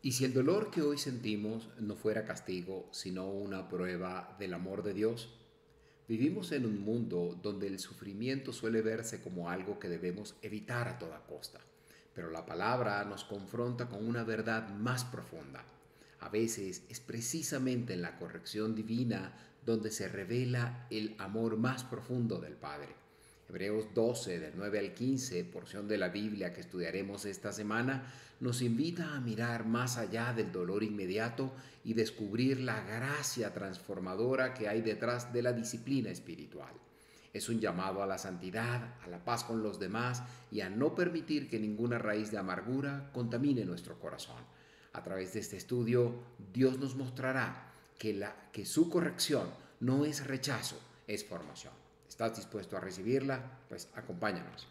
Y si el dolor que hoy sentimos no fuera castigo, sino una prueba del amor de Dios, vivimos en un mundo donde el sufrimiento suele verse como algo que debemos evitar a toda costa, pero la palabra nos confronta con una verdad más profunda. A veces es precisamente en la corrección divina donde se revela el amor más profundo del Padre. Hebreos 12, del 9 al 15, porción de la Biblia que estudiaremos esta semana, nos invita a mirar más allá del dolor inmediato y descubrir la gracia transformadora que hay detrás de la disciplina espiritual. Es un llamado a la santidad, a la paz con los demás y a no permitir que ninguna raíz de amargura contamine nuestro corazón. A través de este estudio, Dios nos mostrará que su corrección no es rechazo, es formación. ¿Estás dispuesto a recibirla? Pues acompáñanos.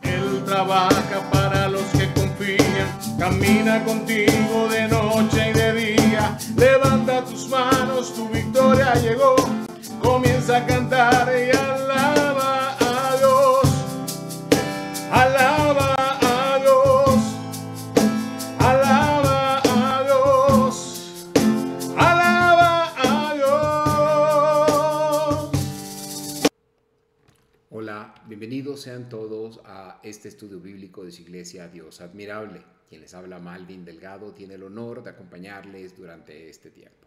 Él trabaja para los que confían, camina contigo de noche y de día. Levanta tus manos, tu victoria llegó. Comienza a cantar y alaba a Dios. Alaba a Dios. Alaba a Dios. Alaba a Dios. Hola, bienvenidos sean todos a este estudio bíblico de su iglesia Dios Admirable. Quien les habla, Malvin Delgado, tiene el honor de acompañarles durante este tiempo.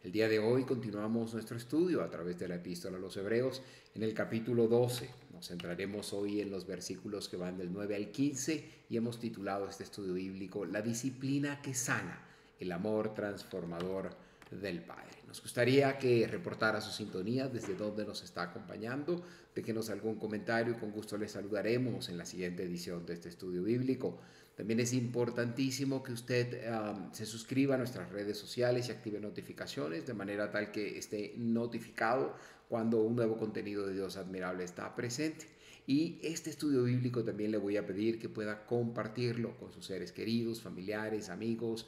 El día de hoy continuamos nuestro estudio a través de la epístola a los Hebreos en el capítulo 12. Nos centraremos hoy en los versículos que van del 9 al 15 y hemos titulado este estudio bíblico La disciplina que sana, el amor transformador del Padre. Nos gustaría que reportara su sintonía desde donde nos está acompañando, déjenos algún comentario y con gusto les saludaremos en la siguiente edición de este estudio bíblico. También es importantísimo que usted se suscriba a nuestras redes sociales y active notificaciones de manera tal que esté notificado cuando un nuevo contenido de Dios Admirable está presente. Y este estudio bíblico también le voy a pedir que pueda compartirlo con sus seres queridos, familiares, amigos.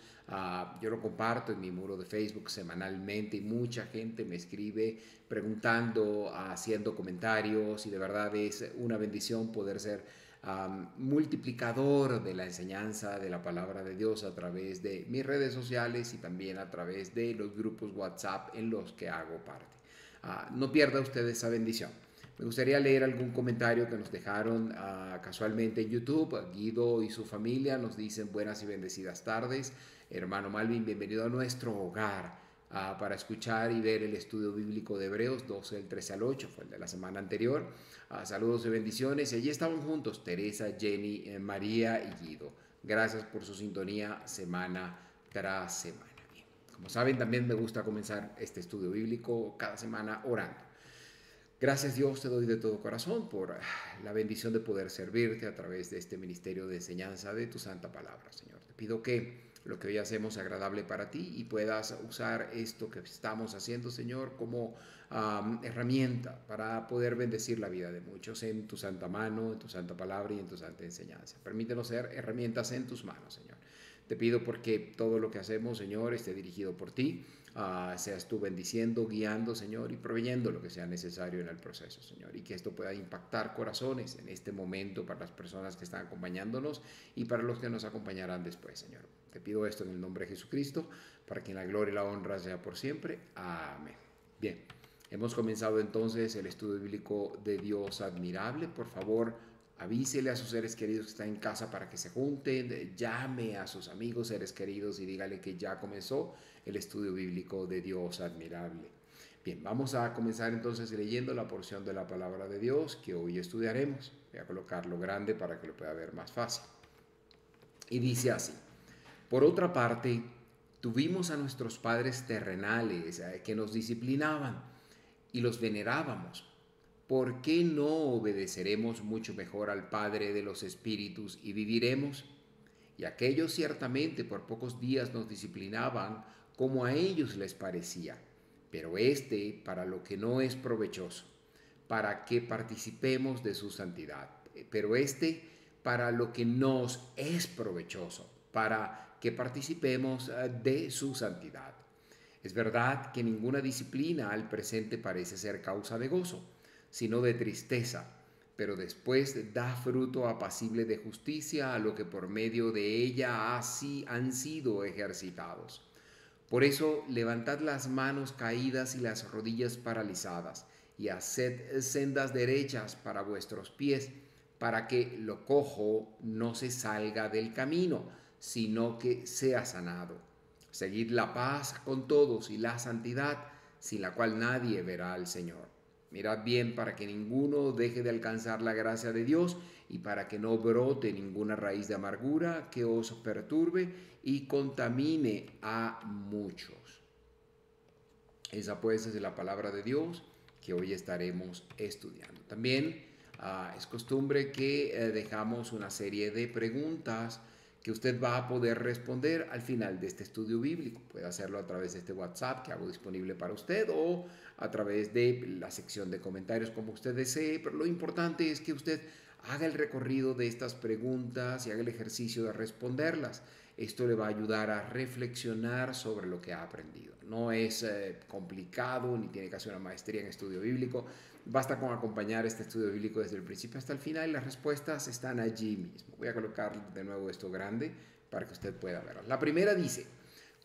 Yo lo comparto en mi muro de Facebook semanalmente y mucha gente me escribe preguntando, haciendo comentarios y de verdad es una bendición poder ser multiplicador de la enseñanza de la palabra de Dios a través de mis redes sociales y también a través de los grupos WhatsApp en los que hago parte. No pierda usted esa bendición. Me gustaría leer algún comentario que nos dejaron casualmente en YouTube. Guido y su familia nos dicen buenas y bendecidas tardes. Hermano Malvin, bienvenido a nuestro hogar para escuchar y ver el estudio bíblico de Hebreos 12, del 13 al 8, fue el de la semana anterior. Saludos y bendiciones. Y allí estaban juntos Teresa, Jenny, María y Guido. Gracias por su sintonía semana tras semana. Bien. Como saben, también me gusta comenzar este estudio bíblico cada semana orando. Gracias Dios te doy de todo corazón por la bendición de poder servirte a través de este ministerio de enseñanza de tu santa palabra, Señor. Te pido que lo que hoy hacemos sea agradable para ti y puedas usar esto que estamos haciendo, Señor, como herramienta para poder bendecir la vida de muchos en tu santa mano, en tu santa palabra y en tu santa enseñanza. Permítenos ser herramientas en tus manos, Señor. Te pido porque todo lo que hacemos, Señor, esté dirigido por ti. Seas tú bendiciendo, guiando, Señor, y proveyendo lo que sea necesario en el proceso, Señor, y que esto pueda impactar corazones en este momento para las personas que están acompañándonos y para los que nos acompañarán después, Señor. Te pido esto en el nombre de Jesucristo, para que la gloria y la honra sea por siempre. Amén. Bien, hemos comenzado entonces el estudio bíblico de Dios Admirable. Por favor, avísele a sus seres queridos que están en casa para que se junten, llame a sus amigos, seres queridos y dígale que ya comenzó el estudio bíblico de Dios Admirable. Bien, vamos a comenzar entonces leyendo la porción de la palabra de Dios que hoy estudiaremos. Voy a colocarlo grande para que lo pueda ver más fácil. Y dice así: por otra parte, tuvimos a nuestros padres terrenales que nos disciplinaban y los venerábamos. ¿Por qué no obedeceremos mucho mejor al Padre de los Espíritus y viviremos? Y aquellos ciertamente por pocos días nos disciplinaban como a ellos les parecía, pero para lo que no es provechoso, para que participemos de su santidad. Pero para lo que nos es provechoso, para que participemos de su santidad. Es verdad que ninguna disciplina al presente parece ser causa de gozo, sino de tristeza, pero después da fruto apacible de justicia a lo que por medio de ella así han sido ejercitados. Por eso levantad las manos caídas y las rodillas paralizadas, y haced sendas derechas para vuestros pies, para que lo cojo no se salga del camino, sino que sea sanado. Seguid la paz con todos y la santidad, sin la cual nadie verá al Señor. Mirad bien para que ninguno deje de alcanzar la gracia de Dios y para que no brote ninguna raíz de amargura que os perturbe y contamine a muchos. Esa pues es la palabra de Dios que hoy estaremos estudiando. También es costumbre que dejamos una serie de preguntas que usted va a poder responder al final de este estudio bíblico. Puede hacerlo a través de este WhatsApp que hago disponible para usted o a través de la sección de comentarios como usted desee, pero lo importante es que usted haga el recorrido de estas preguntas y haga el ejercicio de responderlas. Esto le va a ayudar a reflexionar sobre lo que ha aprendido. No es complicado ni tiene que hacer una maestría en estudio bíblico. Basta con acompañar este estudio bíblico desde el principio hasta el final y las respuestas están allí mismo. Voy a colocar de nuevo esto grande para que usted pueda verlo. La primera dice: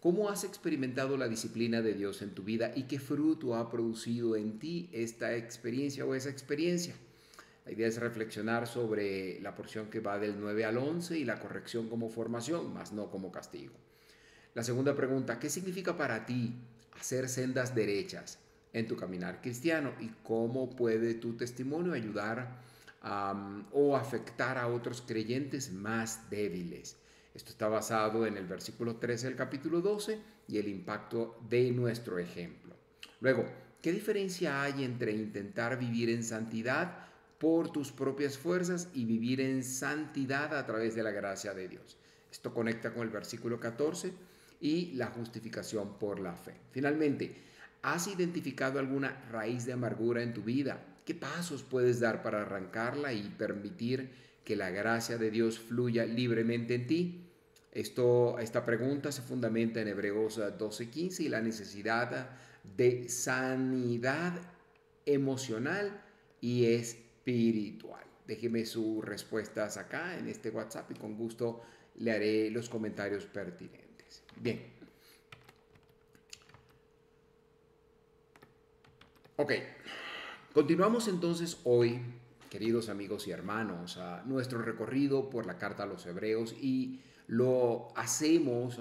¿cómo has experimentado la disciplina de Dios en tu vida y qué fruto ha producido en ti esta experiencia o esa experiencia? La idea es reflexionar sobre la porción que va del 9 al 11 y la corrección como formación, más no como castigo. La segunda pregunta: ¿qué significa para ti hacer sendas derechas en tu caminar cristiano y cómo puede tu testimonio ayudar o afectar a otros creyentes más débiles? Esto está basado en el versículo 13 del capítulo 12 y el impacto de nuestro ejemplo. Luego, ¿qué diferencia hay entre intentar vivir en santidad por tus propias fuerzas y vivir en santidad a través de la gracia de Dios? Esto conecta con el versículo 14 y la justificación por la fe. Finalmente, ¿has identificado alguna raíz de amargura en tu vida? ¿Qué pasos puedes dar para arrancarla y permitir que la gracia de Dios fluya libremente en ti? Esta pregunta se fundamenta en Hebreos 12:15 y la necesidad de sanidad emocional y espiritual. Déjeme sus respuestas acá en este WhatsApp y con gusto le haré los comentarios pertinentes. Bien. Ok. Continuamos entonces hoy, queridos amigos y hermanos, a nuestro recorrido por la carta a los Hebreos y lo hacemos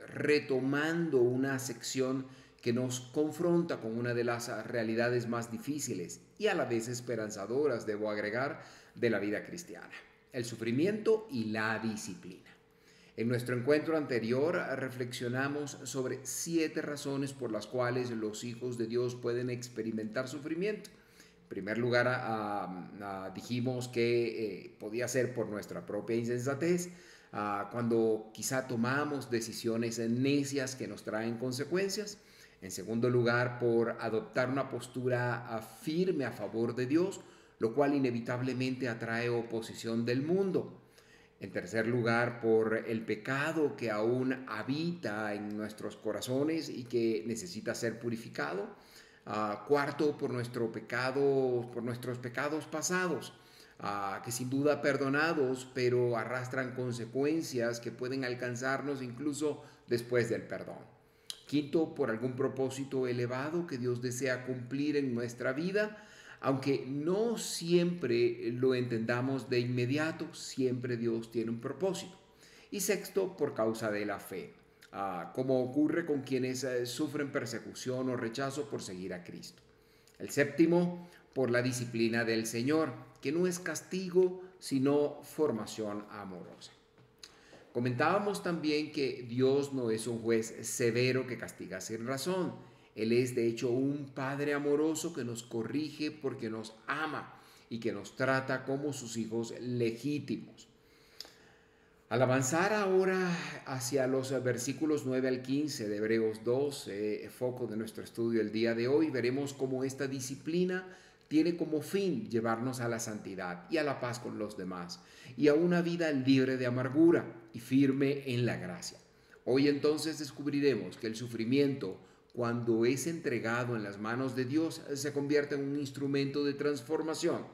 retomando una sección que nos confronta con una de las realidades más difíciles y a la vez esperanzadoras, debo agregar, de la vida cristiana: el sufrimiento y la disciplina. En nuestro encuentro anterior reflexionamos sobre 7 razones por las cuales los hijos de Dios pueden experimentar sufrimiento. En primer lugar, dijimos que podía ser por nuestra propia insensatez, cuando quizá tomamos decisiones necias que nos traen consecuencias. En segundo lugar, por adoptar una postura firme a favor de Dios, lo cual inevitablemente atrae oposición del mundo. En tercer lugar, por el pecado que aún habita en nuestros corazones y que necesita ser purificado. Cuarto, por nuestros pecados pasados, que sin duda perdonados, pero arrastran consecuencias que pueden alcanzarnos incluso después del perdón. Quinto, por algún propósito elevado que Dios desea cumplir en nuestra vida, aunque no siempre lo entendamos de inmediato, siempre Dios tiene un propósito. Y sexto, por causa de la fe, como ocurre con quienes sufren persecución o rechazo por seguir a Cristo. El séptimo, por la disciplina del Señor, que no es castigo, sino formación amorosa. Comentábamos también que Dios no es un juez severo que castiga sin razón. Él es de hecho un Padre amoroso que nos corrige porque nos ama y que nos trata como sus hijos legítimos. Al avanzar ahora hacia los versículos 9 al 15 de Hebreos 12, foco de nuestro estudio el día de hoy, veremos cómo esta disciplina tiene como fin llevarnos a la santidad y a la paz con los demás y a una vida libre de amargura y firme en la gracia. Hoy entonces descubriremos que el sufrimiento, cuando es entregado en las manos de Dios, se convierte en un instrumento de transformación.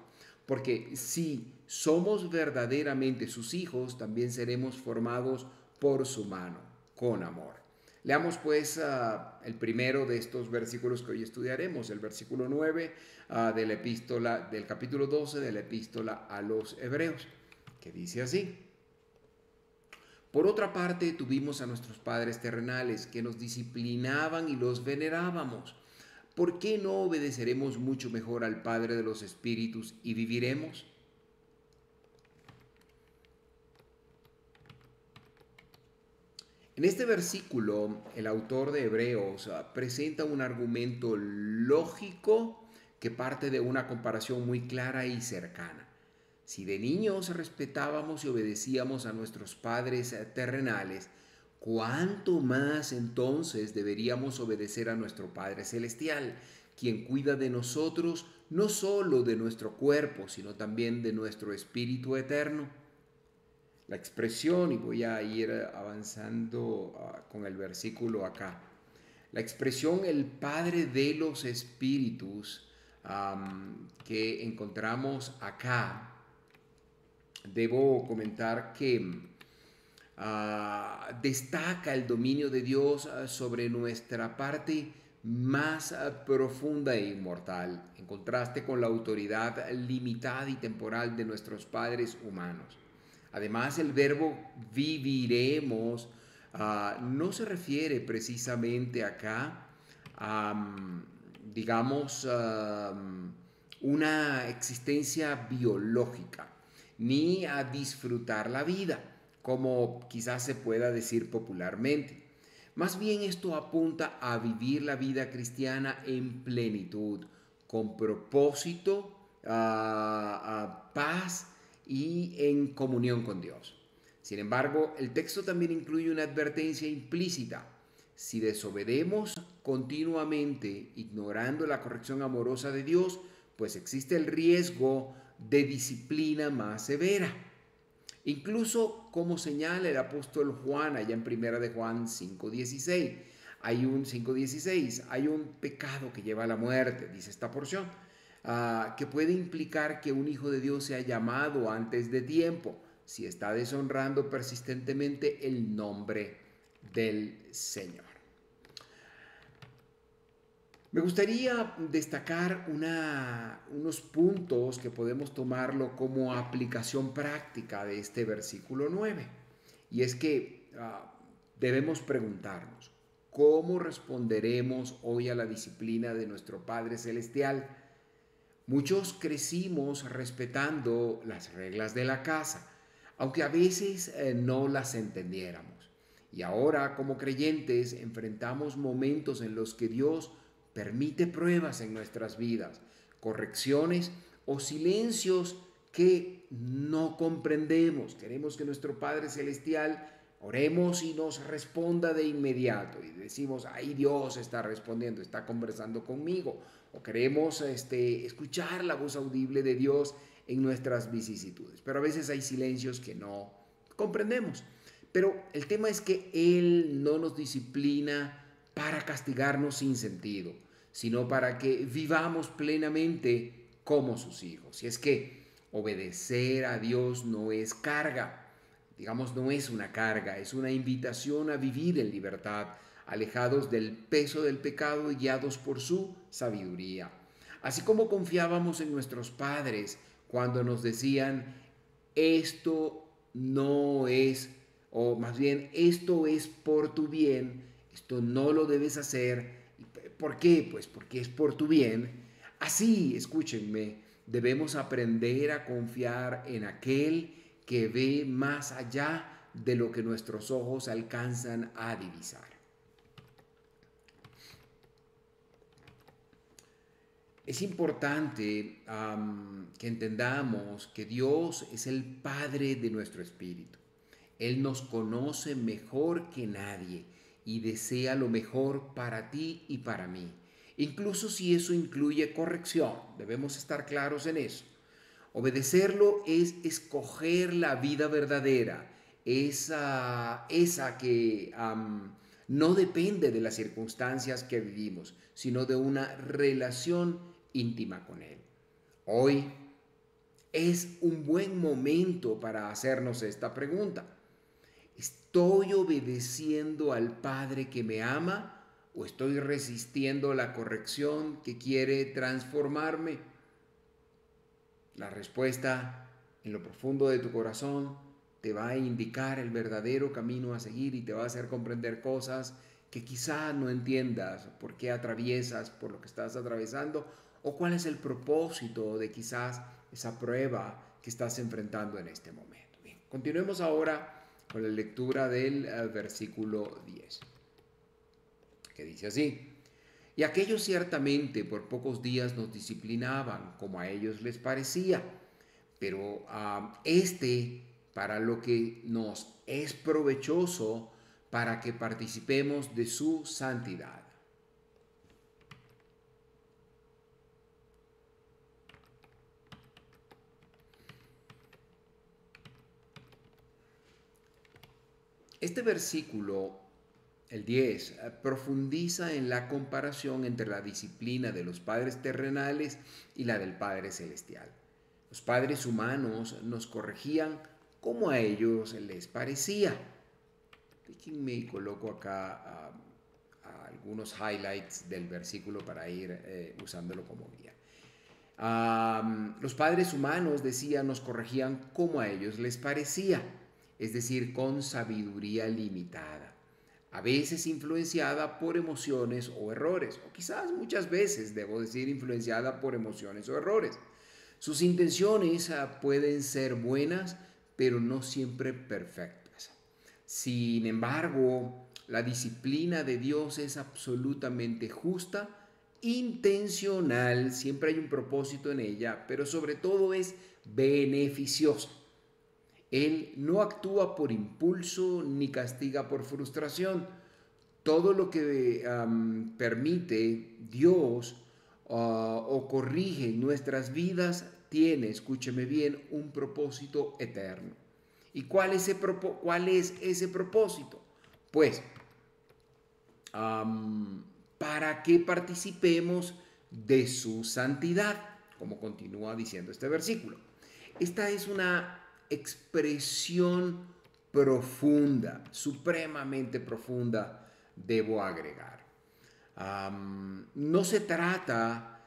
porque si somos verdaderamente sus hijos, también seremos formados por su mano, con amor. Leamos pues el primero de estos versículos que hoy estudiaremos, el versículo 9 de la epístola, del capítulo 12 de la epístola a los Hebreos, que dice así: por otra parte, tuvimos a nuestros padres terrenales que nos disciplinaban y los venerábamos. ¿Por qué no obedeceremos mucho mejor al Padre de los Espíritus y viviremos? En este versículo, el autor de Hebreos presenta un argumento lógico que parte de una comparación muy clara y cercana. Si de niños respetábamos y obedecíamos a nuestros padres terrenales, ¿cuánto más entonces deberíamos obedecer a nuestro Padre Celestial, quien cuida de nosotros no solo de nuestro cuerpo, sino también de nuestro espíritu eterno? La expresión, y voy a ir avanzando con el versículo acá, la expresión el Padre de los Espíritus que encontramos acá, debo comentar que destaca el dominio de Dios sobre nuestra parte más profunda e inmortal, en contraste con la autoridad limitada y temporal de nuestros padres humanos. Además, el verbo viviremos no se refiere precisamente acá a, digamos, una existencia biológica, ni a disfrutar la vida, como quizás se pueda decir popularmente. Más bien esto apunta a vivir la vida cristiana en plenitud, con propósito, paz y en comunión con Dios. Sin embargo, el texto también incluye una advertencia implícita. Si desobedecemos continuamente, ignorando la corrección amorosa de Dios, pues existe el riesgo de disciplina más severa. Incluso, como señala el apóstol Juan allá en 1 de Juan 5:16, hay un pecado que lleva a la muerte, dice esta porción, que puede implicar que un hijo de Dios sea llamado antes de tiempo, si está deshonrando persistentemente el nombre del Señor. Me gustaría destacar unos puntos que podemos tomarlo como aplicación práctica de este versículo 9. Y es que debemos preguntarnos, ¿cómo responderemos hoy a la disciplina de nuestro Padre Celestial? Muchos crecimos respetando las reglas de la casa, aunque a veces no las entendiéramos. Y ahora, como creyentes, enfrentamos momentos en los que Dios permite pruebas en nuestras vidas, correcciones o silencios que no comprendemos. Queremos que nuestro Padre Celestial oremos y nos responda de inmediato. Y decimos, ahí Dios está respondiendo, está conversando conmigo. O queremos escuchar la voz audible de Dios en nuestras vicisitudes. Pero a veces hay silencios que no comprendemos. Pero el tema es que Él no nos disciplina para castigarnos sin sentido, sino para que vivamos plenamente como sus hijos. Y es que obedecer a Dios no es carga, digamos, no es una carga, es una invitación a vivir en libertad, alejados del peso del pecado y guiados por su sabiduría. Así como confiábamos en nuestros padres cuando nos decían, esto no es, o más bien, esto es por tu bien, esto no lo debes hacer. ¿Por qué? Pues porque es por tu bien. Así, escúchenme, debemos aprender a confiar en aquel que ve más allá de lo que nuestros ojos alcanzan a divisar. Es importante que entendamos que Dios es el Padre de nuestro espíritu. Él nos conoce mejor que nadie y desea lo mejor para ti y para mí. Incluso si eso incluye corrección, debemos estar claros en eso. Obedecerlo es escoger la vida verdadera, esa que no depende de las circunstancias que vivimos, sino de una relación íntima con Él. Hoy, es un buen momento para hacernos esta pregunta. ¿Estoy obedeciendo al Padre que me ama o estoy resistiendo la corrección que quiere transformarme? La respuesta en lo profundo de tu corazón te va a indicar el verdadero camino a seguir y te va a hacer comprender cosas que quizá no entiendas, por qué atraviesas por lo que estás atravesando o cuál es el propósito de quizás esa prueba que estás enfrentando en este momento. Bien, continuemos ahora con la lectura del versículo 10, que dice así: y aquellos ciertamente por pocos días nos disciplinaban como a ellos les parecía, pero para lo que nos es provechoso, para que participemos de su santidad. Este versículo, el 10, profundiza en la comparación entre la disciplina de los padres terrenales y la del Padre Celestial. Los padres humanos nos corregían como a ellos les parecía. Déjenme y coloco acá algunos highlights del versículo para ir usándolo como guía. Los padres humanos, decía, nos corregían como a ellos les parecía, es decir, con sabiduría limitada, a veces influenciada por emociones o errores, o quizás muchas veces, debo decir, influenciada por emociones o errores. Sus intenciones pueden ser buenas, pero no siempre perfectas. Sin embargo, la disciplina de Dios es absolutamente justa, intencional, siempre hay un propósito en ella, pero sobre todo es beneficiosa. Él no actúa por impulso ni castiga por frustración. Todo lo que permite Dios o corrige nuestras vidas tiene, escúcheme bien, un propósito eterno. ¿Y cuál es ese propósito? Pues para que participemos de su santidad, como continúa diciendo este versículo. Esta es una expresión profunda, supremamente profunda, debo agregar. No se trata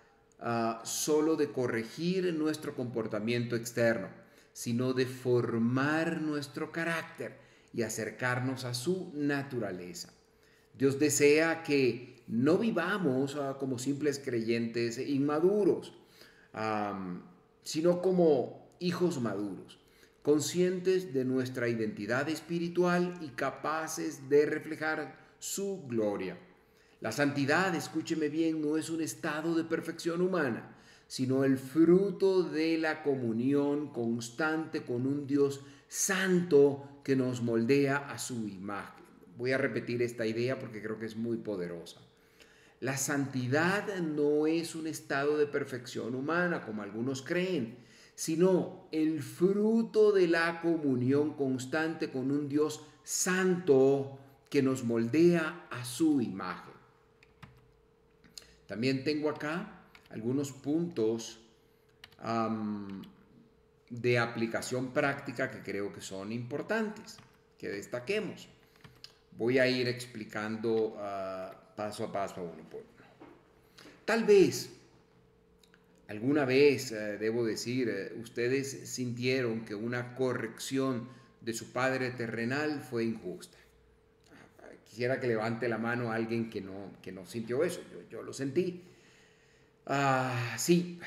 solo de corregir nuestro comportamiento externo, sino de formar nuestro carácter y acercarnos a su naturaleza. Dios desea que no vivamos como simples creyentes inmaduros, sino como hijos maduros, conscientes de nuestra identidad espiritual y capaces de reflejar su gloria. La santidad, escúcheme bien, no es un estado de perfección humana, sino el fruto de la comunión constante con un Dios santo que nos moldea a su imagen. Voy a repetir esta idea porque creo que es muy poderosa. La santidad no es un estado de perfección humana, como algunos creen, sino el fruto de la comunión constante con un Dios santo que nos moldea a su imagen. También tengo acá algunos puntos de aplicación práctica que creo que son importantes, que destaquemos. Voy a ir explicando paso a paso, uno por uno. Tal vez, alguna vez, debo decir, ustedes sintieron que una corrección de su padre terrenal fue injusta. Quisiera que levante la mano a alguien que no sintió eso. Yo lo sentí. Sí,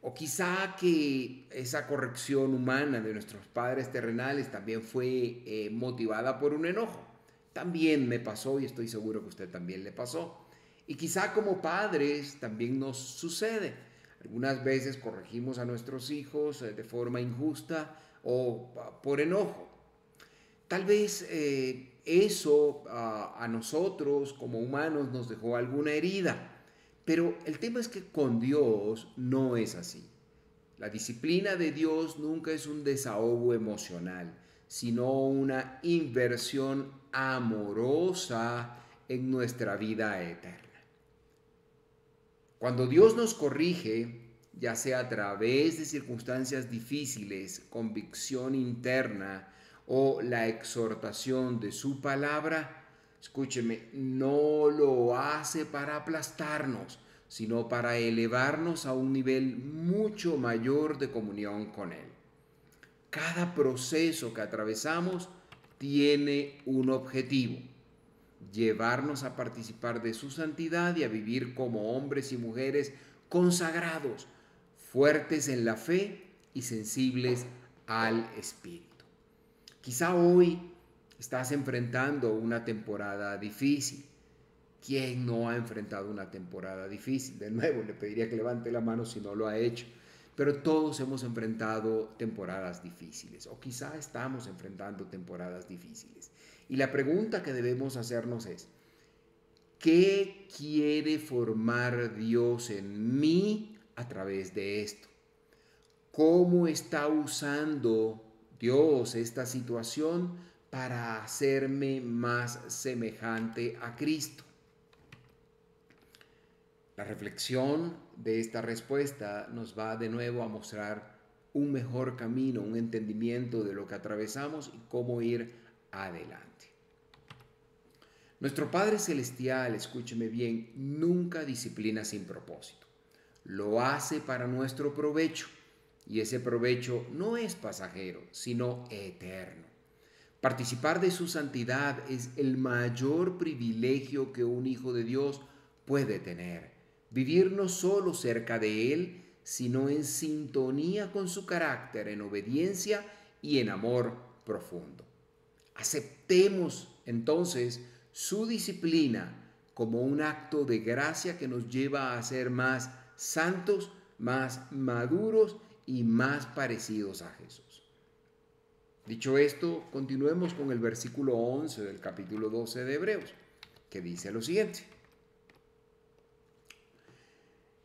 o quizá que esa corrección humana de nuestros padres terrenales también fue motivada por un enojo. También me pasó y estoy seguro que a usted también le pasó. Y quizá como padres también nos sucede. Algunas veces corregimos a nuestros hijos de forma injusta o por enojo. Tal vez eso a nosotros como humanos nos dejó alguna herida. Pero el tema es que con Dios no es así. La disciplina de Dios nunca es un desahogo emocional, sino una inversión amorosa en nuestra vida eterna. Cuando Dios nos corrige, ya sea a través de circunstancias difíciles, convicción interna o la exhortación de su palabra, escúcheme, no lo hace para aplastarnos, sino para elevarnos a un nivel mucho mayor de comunión con Él. Cada proceso que atravesamos tiene un objetivo: llevarnos a participar de su santidad y a vivir como hombres y mujeres consagrados, fuertes en la fe y sensibles al Espíritu. Quizá hoy estás enfrentando una temporada difícil. ¿Quién no ha enfrentado una temporada difícil? De nuevo, le pediría que levante la mano si no lo ha hecho. Pero todos hemos enfrentado temporadas difíciles, o quizá estamos enfrentando temporadas difíciles. Y la pregunta que debemos hacernos es: ¿qué quiere formar Dios en mí a través de esto? ¿Cómo está usando Dios esta situación para hacerme más semejante a Cristo? La reflexión de esta respuesta nos va de nuevo a mostrar un mejor camino, un entendimiento de lo que atravesamos y cómo ir adelante. Nuestro Padre Celestial, escúcheme bien, nunca disciplina sin propósito. Lo hace para nuestro provecho, y ese provecho no es pasajero, sino eterno. Participar de su santidad es el mayor privilegio que un hijo de Dios puede tener. Vivir no solo cerca de Él, sino en sintonía con su carácter, en obediencia y en amor profundo. Aceptemos entonces su disciplina como un acto de gracia que nos lleva a ser más santos, más maduros y más parecidos a Jesús. Dicho esto, continuemos con el versículo 11 del capítulo 12 de Hebreos, que dice lo siguiente: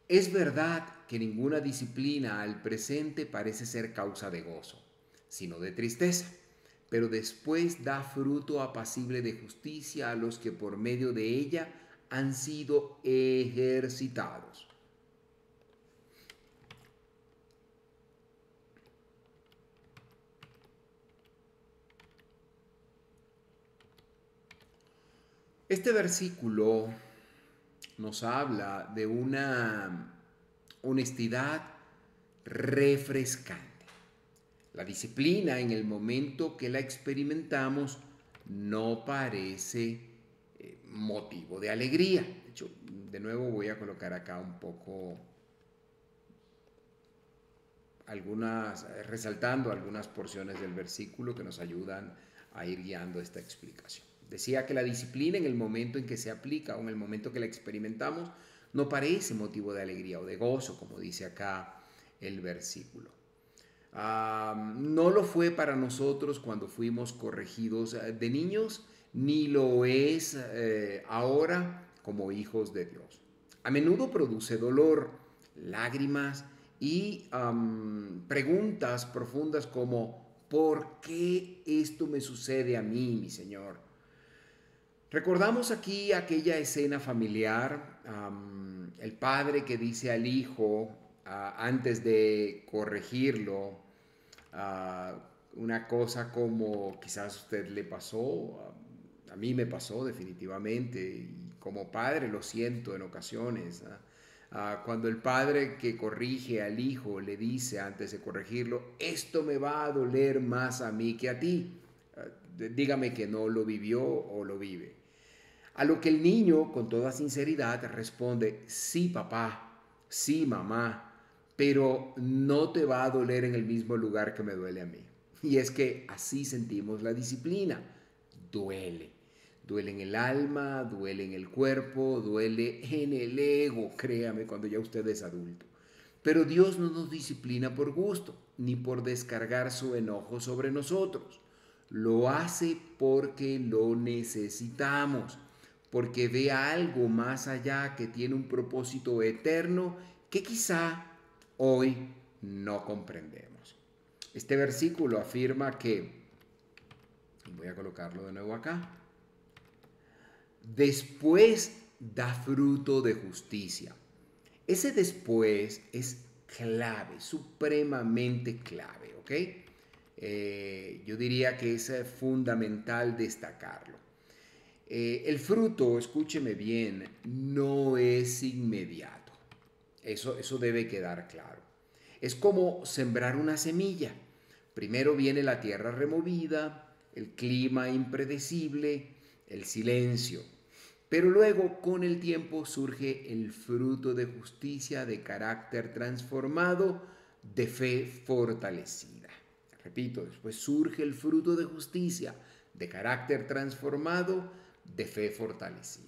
es verdad que ninguna disciplina al presente parece ser causa de gozo, sino de tristeza, pero después da fruto apacible de justicia a los que por medio de ella han sido ejercitados. Este versículo nos habla de una honestidad refrescante. La disciplina, en el momento que la experimentamos, no parece motivo de alegría. De hecho, de nuevo voy a colocar acá un poco resaltando algunas porciones del versículo que nos ayudan a ir guiando esta explicación. Decía que la disciplina, en el momento en que se aplica o en el momento que la experimentamos, no parece motivo de alegría o de gozo, como dice acá el versículo. No lo fue para nosotros cuando fuimos corregidos de niños, ni lo es ahora como hijos de Dios. A menudo produce dolor, lágrimas y preguntas profundas como: ¿por qué esto me sucede a mí, mi Señor? Recordamos aquí aquella escena familiar, el padre que dice al hijo, antes de corregirlo, una cosa como: quizás a usted le pasó, a mí me pasó definitivamente, y como padre lo siento en ocasiones. Cuando el padre que corrige al hijo le dice antes de corregirlo: esto me va a doler más a mí que a ti. Dígame que no lo vivió o lo vive. A lo que el niño, con toda sinceridad, responde: sí, papá, sí, mamá, pero no te va a doler en el mismo lugar que me duele a mí. Y es que así sentimos la disciplina. Duele. Duele en el alma, duele en el cuerpo, duele en el ego, créame, cuando ya usted es adulto. Pero Dios no nos disciplina por gusto, ni por descargar su enojo sobre nosotros. Lo hace porque lo necesitamos, porque ve algo más allá que tiene un propósito eterno que quizá hoy no comprendemos. Este versículo afirma que, voy a colocarlo de nuevo acá, después da fruto de justicia. Ese después es clave, supremamente clave, ¿ok? Yo diría que es fundamental destacarlo. El fruto, escúcheme bien, no es inmediato. Eso debe quedar claro. Es como sembrar una semilla. Primero viene la tierra removida, el clima impredecible, el silencio. Pero luego, con el tiempo, surge el fruto de justicia, de carácter transformado, de fe fortalecida. Repito, después surge el fruto de justicia, de carácter transformado, de fe fortalecida.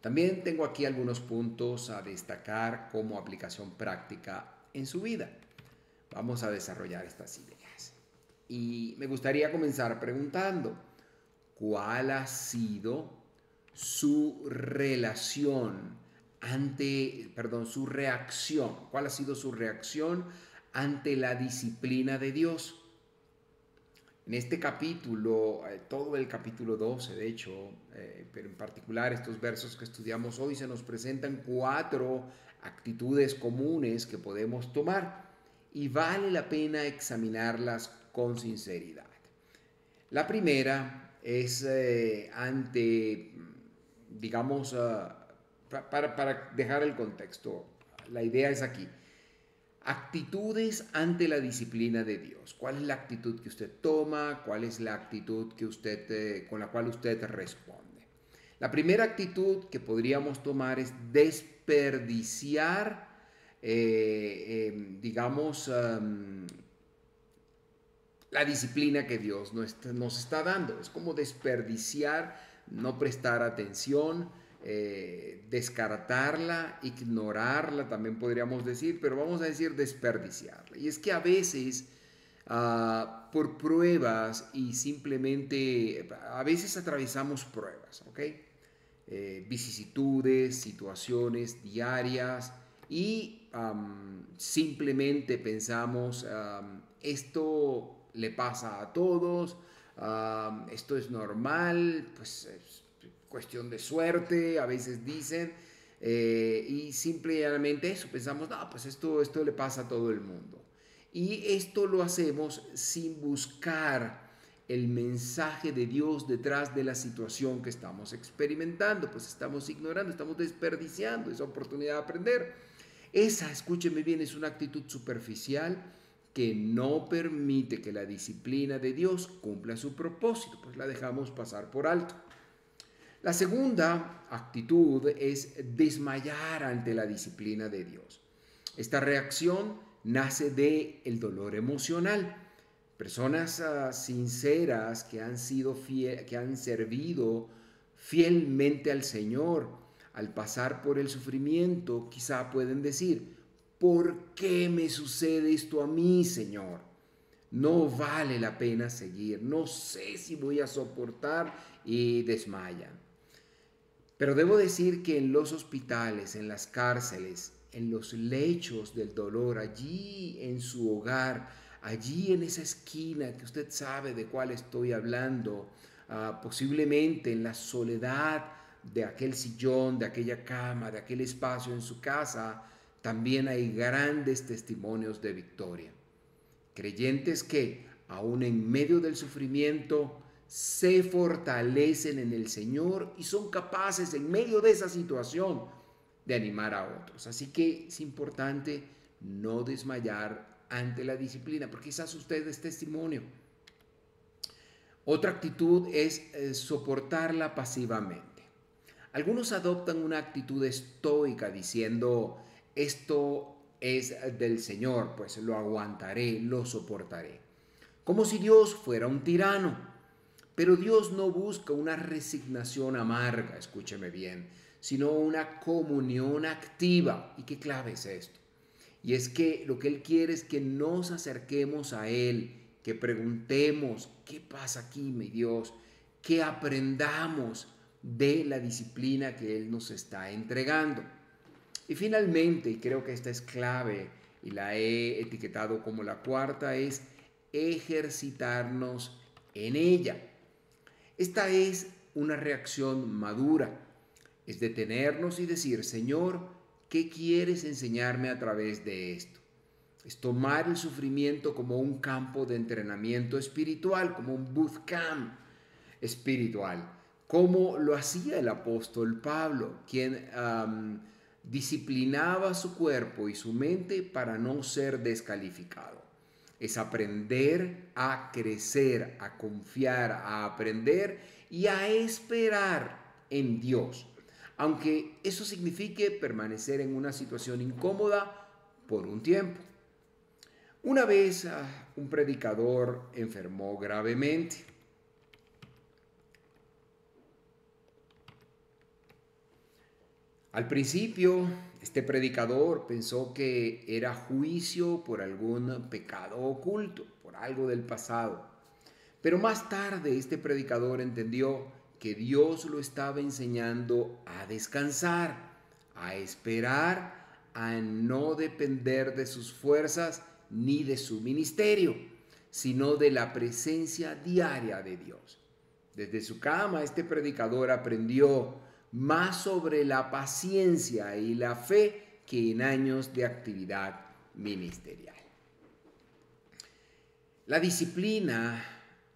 También tengo aquí algunos puntos a destacar como aplicación práctica en su vida. Vamos a desarrollar estas ideas. Y me gustaría comenzar preguntando, ¿cuál ha sido su su reacción? ¿Cuál ha sido su reacción ante la disciplina de Dios? En este capítulo, todo el capítulo 12, de hecho, pero en particular estos versos que estudiamos hoy, se nos presentan 4 actitudes comunes que podemos tomar y vale la pena examinarlas con sinceridad. La primera es digamos, para dejar el contexto, la idea es aquí. Actitudes ante la disciplina de Dios. ¿Cuál es la actitud que usted toma? ¿Cuál es la actitud que con la cual usted responde? La primera actitud que podríamos tomar es desperdiciar, la disciplina que Dios nos está dando. Es como desperdiciar, no prestar atención, descartarla, ignorarla, también podríamos decir, pero vamos a decir desperdiciarla. Y es que a veces, por pruebas y simplemente, a veces atravesamos pruebas, ¿ok? Vicisitudes, situaciones diarias y simplemente pensamos, esto le pasa a todos, esto es normal, pues es cuestión de suerte, a veces dicen, y simplemente eso, pensamos, no, pues esto le pasa a todo el mundo. Y esto lo hacemos sin buscar el mensaje de Dios detrás de la situación que estamos experimentando, pues estamos ignorando, estamos desperdiciando esa oportunidad de aprender. Esa, escúcheme bien, es una actitud superficial que no permite que la disciplina de Dios cumpla su propósito, pues la dejamos pasar por alto. La segunda actitud es desmayar ante la disciplina de Dios. Esta reacción nace del dolor emocional. Personas sinceras que han servido fielmente al Señor, al pasar por el sufrimiento, quizá pueden decir, ¿por qué me sucede esto a mí, Señor? No vale la pena seguir, no sé si voy a soportar, y desmayan. Pero debo decir que en los hospitales, en las cárceles, en los lechos del dolor, allí en su hogar, allí en esa esquina que usted sabe de cuál estoy hablando, posiblemente en la soledad de aquel sillón, de aquella cama, de aquel espacio en su casa, también hay grandes testimonios de victoria. Creyentes que, aún en medio del sufrimiento, se fortalecen en el Señor y son capaces, en medio de esa situación, de animar a otros. Así que es importante no desmayar ante la disciplina, porque quizás usted es testimonio. Otra actitud es soportarla pasivamente. Algunos adoptan una actitud estoica diciendo, esto es del Señor, pues lo aguantaré, lo soportaré. Como si Dios fuera un tirano. Pero Dios no busca una resignación amarga, escúcheme bien, sino una comunión activa. ¿Y qué clave es esto? Y es que lo que Él quiere es que nos acerquemos a Él, que preguntemos, ¿qué pasa aquí, mi Dios? Que aprendamos de la disciplina que Él nos está entregando. Y finalmente, y creo que esta es clave y la he etiquetado como la cuarta, es ejercitarnos en ella. Esta es una reacción madura, es detenernos y decir, Señor, ¿qué quieres enseñarme a través de esto? Es tomar el sufrimiento como un campo de entrenamiento espiritual, como un bootcamp espiritual, como lo hacía el apóstol Pablo, quien disciplinaba su cuerpo y su mente para no ser descalificado. Es aprender a crecer, a confiar, a aprender y a esperar en Dios, aunque eso signifique permanecer en una situación incómoda por un tiempo. Una vez un predicador enfermó gravemente. Al principio, este predicador pensó que era juicio por algún pecado oculto, por algo del pasado. Pero más tarde este predicador entendió que Dios lo estaba enseñando a descansar, a esperar, a no depender de sus fuerzas ni de su ministerio, sino de la presencia diaria de Dios. Desde su cama, este predicador aprendió más sobre la paciencia y la fe que en años de actividad ministerial. La disciplina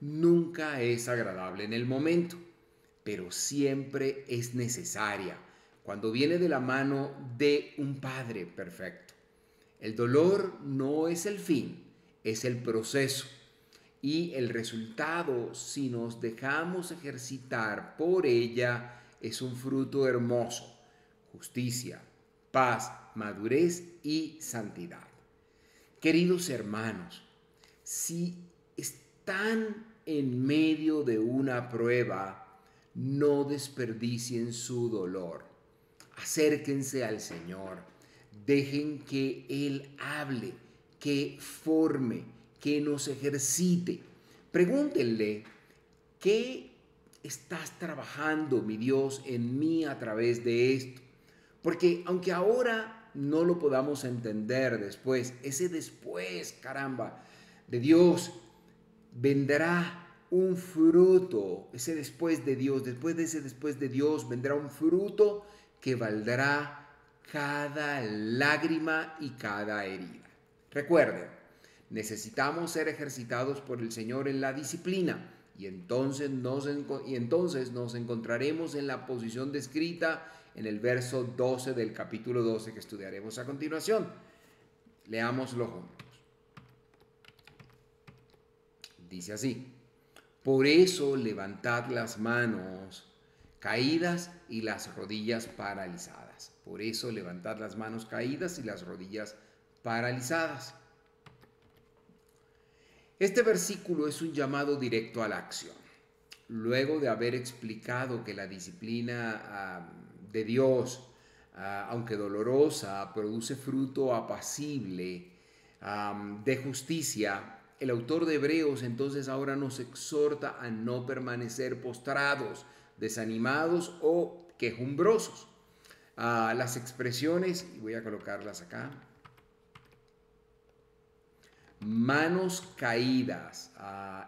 nunca es agradable en el momento, pero siempre es necesaria cuando viene de la mano de un Padre perfecto. El dolor no es el fin, es el proceso. Y el resultado, si nos dejamos ejercitar por ella, es un fruto hermoso: justicia, paz, madurez y santidad. Queridos hermanos, si están en medio de una prueba, no desperdicien su dolor. Acérquense al Señor. Dejen que Él hable, que forme, que nos ejercite. Pregúntenle: ¿qué estás trabajando, mi Dios, en mí a través de esto? Porque aunque ahora no lo podamos entender después, ese después, caramba, de Dios vendrá un fruto. Ese después de Dios, después de ese después de Dios, vendrá un fruto que valdrá cada lágrima y cada herida. Recuerden, necesitamos ser ejercitados por el Señor en la disciplina y entonces nos encontraremos en la posición descrita en el verso 12 del capítulo 12 que estudiaremos a continuación. Leámoslo juntos. Dice así: por eso levantad las manos caídas y las rodillas paralizadas. Por eso levantad las manos caídas y las rodillas paralizadas. Este versículo es un llamado directo a la acción. Luego de haber explicado que la disciplina de Dios, aunque dolorosa, produce fruto apacible de justicia, el autor de Hebreos entonces ahora nos exhorta a no permanecer postrados, desanimados o quejumbrosos. Las expresiones, y voy a colocarlas acá: manos caídas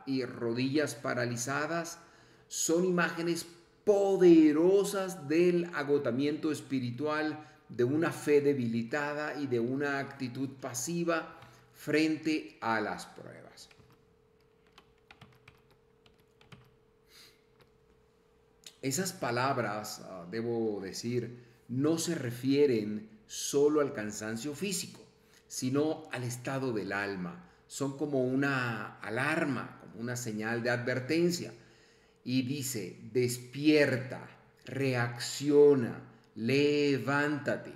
y rodillas paralizadas, son imágenes poderosas del agotamiento espiritual, de una fe debilitada y de una actitud pasiva frente a las pruebas. Esas palabras, debo decir, no se refieren solo al cansancio físico, sino al estado del alma. Son como una alarma, como una señal de advertencia. Y dice: despierta, reacciona, levántate.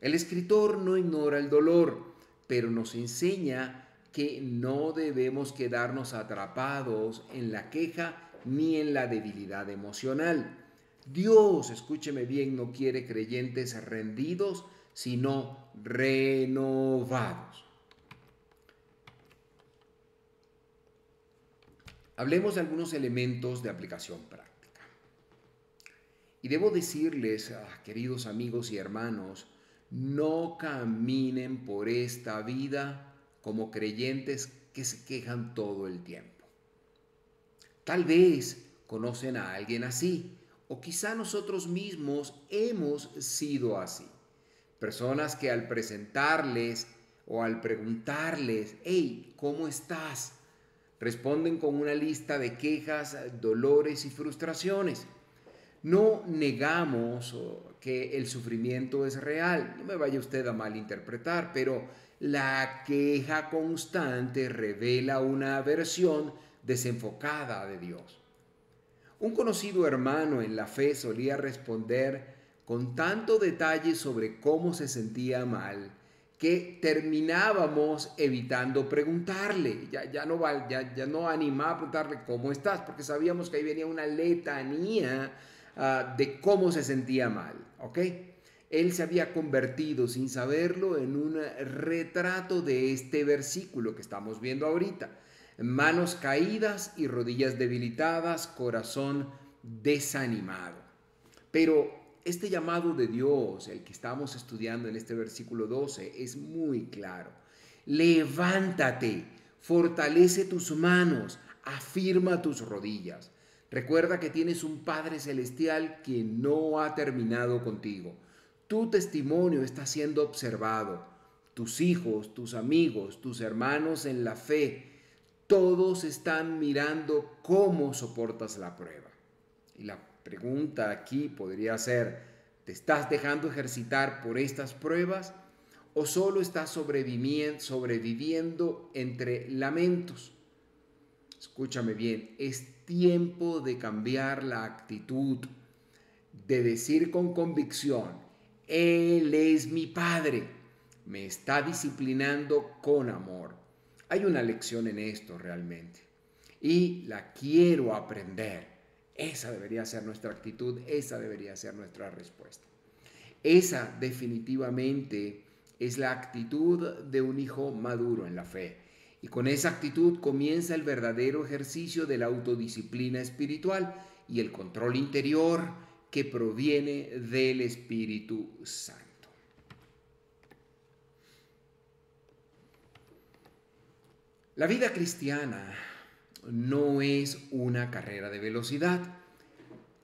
El escritor no ignora el dolor, pero nos enseña que no debemos quedarnos atrapados en la queja ni en la debilidad emocional. Dios, escúcheme bien, no quiere creyentes rendidos, sino renovados. Hablemos de algunos elementos de aplicación práctica. Y debo decirles, queridos amigos y hermanos, no caminen por esta vida como creyentes que se quejan todo el tiempo. Tal vez conocen a alguien así, o quizá nosotros mismos hemos sido así. Personas que al presentarles o al preguntarles, hey, ¿cómo estás?, responden con una lista de quejas, dolores y frustraciones. No negamos que el sufrimiento es real, no me vaya usted a malinterpretar, pero la queja constante revela una versión desenfocada de Dios. Un conocido hermano en la fe solía responder con tanto detalle sobre cómo se sentía mal que terminábamos evitando preguntarle. Ya no animaba a preguntarle cómo estás, porque sabíamos que ahí venía una letanía de cómo se sentía mal, ¿ok? Él se había convertido, sin saberlo, en un retrato de este versículo que estamos viendo ahorita. Manos caídas y rodillas debilitadas, corazón desanimado. Pero este llamado de Dios, el que estamos estudiando en este versículo 12, es muy claro. Levántate, fortalece tus manos, afirma tus rodillas. Recuerda que tienes un Padre Celestial que no ha terminado contigo. Tu testimonio está siendo observado. Tus hijos, tus amigos, tus hermanos en la fe, todos están mirando cómo soportas la prueba. Y la pregunta aquí podría ser, ¿te estás dejando ejercitar por estas pruebas o solo estás sobreviviendo entre lamentos? Escúchame bien, es tiempo de cambiar la actitud, de decir con convicción, Él es mi Padre, me está disciplinando con amor. Hay una lección en esto realmente y la quiero aprender. Esa debería ser nuestra actitud, esa debería ser nuestra respuesta. Esa definitivamente es la actitud de un hijo maduro en la fe. Y con esa actitud comienza el verdadero ejercicio de la autodisciplina espiritual y el control interior que proviene del Espíritu Santo. La vida cristiana no es una carrera de velocidad,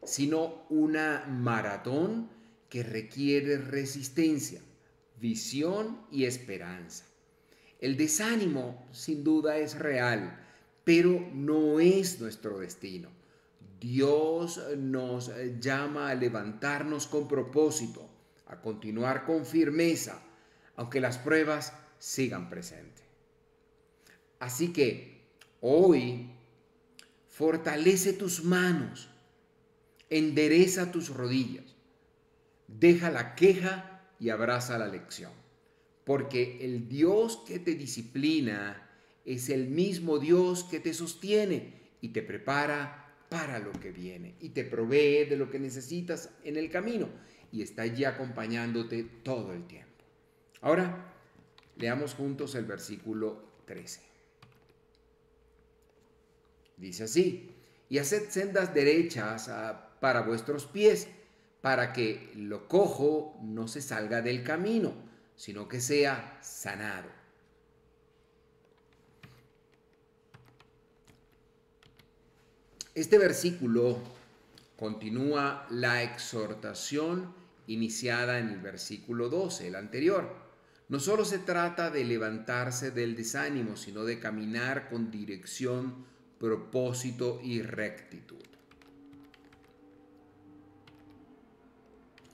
sino una maratón que requiere resistencia, visión y esperanza. El desánimo sin duda es real, pero no es nuestro destino. Dios nos llama a levantarnos con propósito, a continuar con firmeza, aunque las pruebas sigan presentes. Así que hoy fortalece tus manos, endereza tus rodillas, deja la queja y abraza la lección. Porque el Dios que te disciplina es el mismo Dios que te sostiene y te prepara para lo que viene y te provee de lo que necesitas en el camino y está allí acompañándote todo el tiempo. Ahora, leamos juntos el versículo 13. Dice así, y haced sendas derechas para vuestros pies, para que lo cojo no se salga del camino, sino que sea sanado. Este versículo continúa la exhortación iniciada en el versículo 12, el anterior. No solo se trata de levantarse del desánimo, sino de caminar con dirección, propósito y rectitud.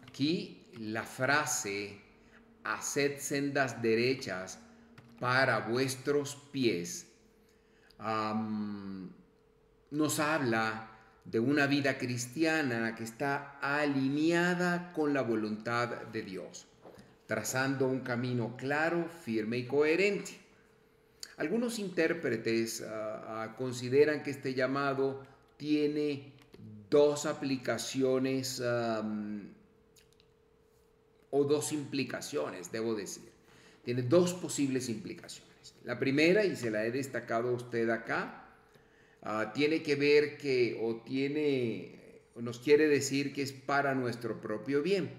Aquí la frase haced sendas derechas para vuestros pies nos habla de una vida cristiana que está alineada con la voluntad de Dios, trazando un camino claro, firme y coherente. Algunos intérpretes consideran que este llamado tiene dos aplicaciones o dos implicaciones, debo decir. Tiene dos posibles implicaciones. La primera, y se la he destacado a usted acá, tiene que ver nos quiere decir que es para nuestro propio bien.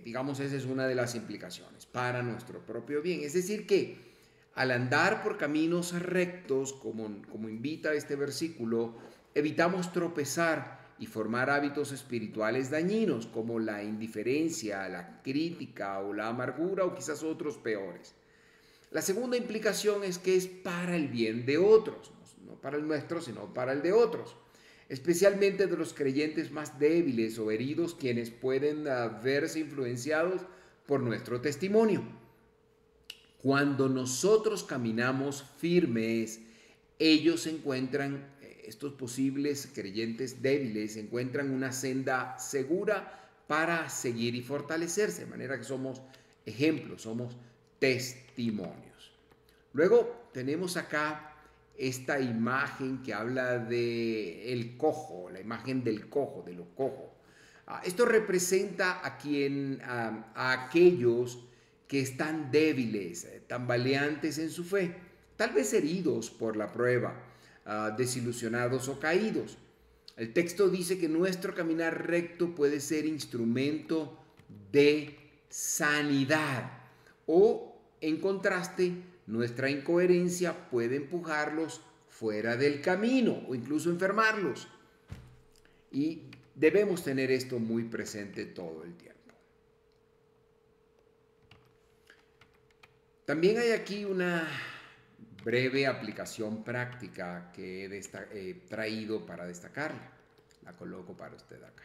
Digamos, esa es una de las implicaciones, para nuestro propio bien. Es decir que al andar por caminos rectos, como invita este versículo, evitamos tropezar y formar hábitos espirituales dañinos como la indiferencia, la crítica o la amargura o quizás otros peores. La segunda implicación es que es para el bien de otros, no para el nuestro, sino para el de otros, especialmente de los creyentes más débiles o heridos, quienes pueden verse influenciados por nuestro testimonio. Cuando nosotros caminamos firmes, ellos encuentran, estos posibles creyentes débiles, encuentran una senda segura para seguir y fortalecerse, de manera que somos ejemplos, somos testimonios. Luego tenemos acá esta imagen que habla de el cojo, la imagen del cojo, de lo cojo. Esto representa a aquellos que están débiles, tambaleantes en su fe, tal vez heridos por la prueba, desilusionados o caídos. El texto dice que nuestro caminar recto puede ser instrumento de sanidad o, en contraste, nuestra incoherencia puede empujarlos fuera del camino o incluso enfermarlos. Y debemos tener esto muy presente todo el tiempo. También hay aquí una breve aplicación práctica que he traído para destacarla. La coloco para usted acá.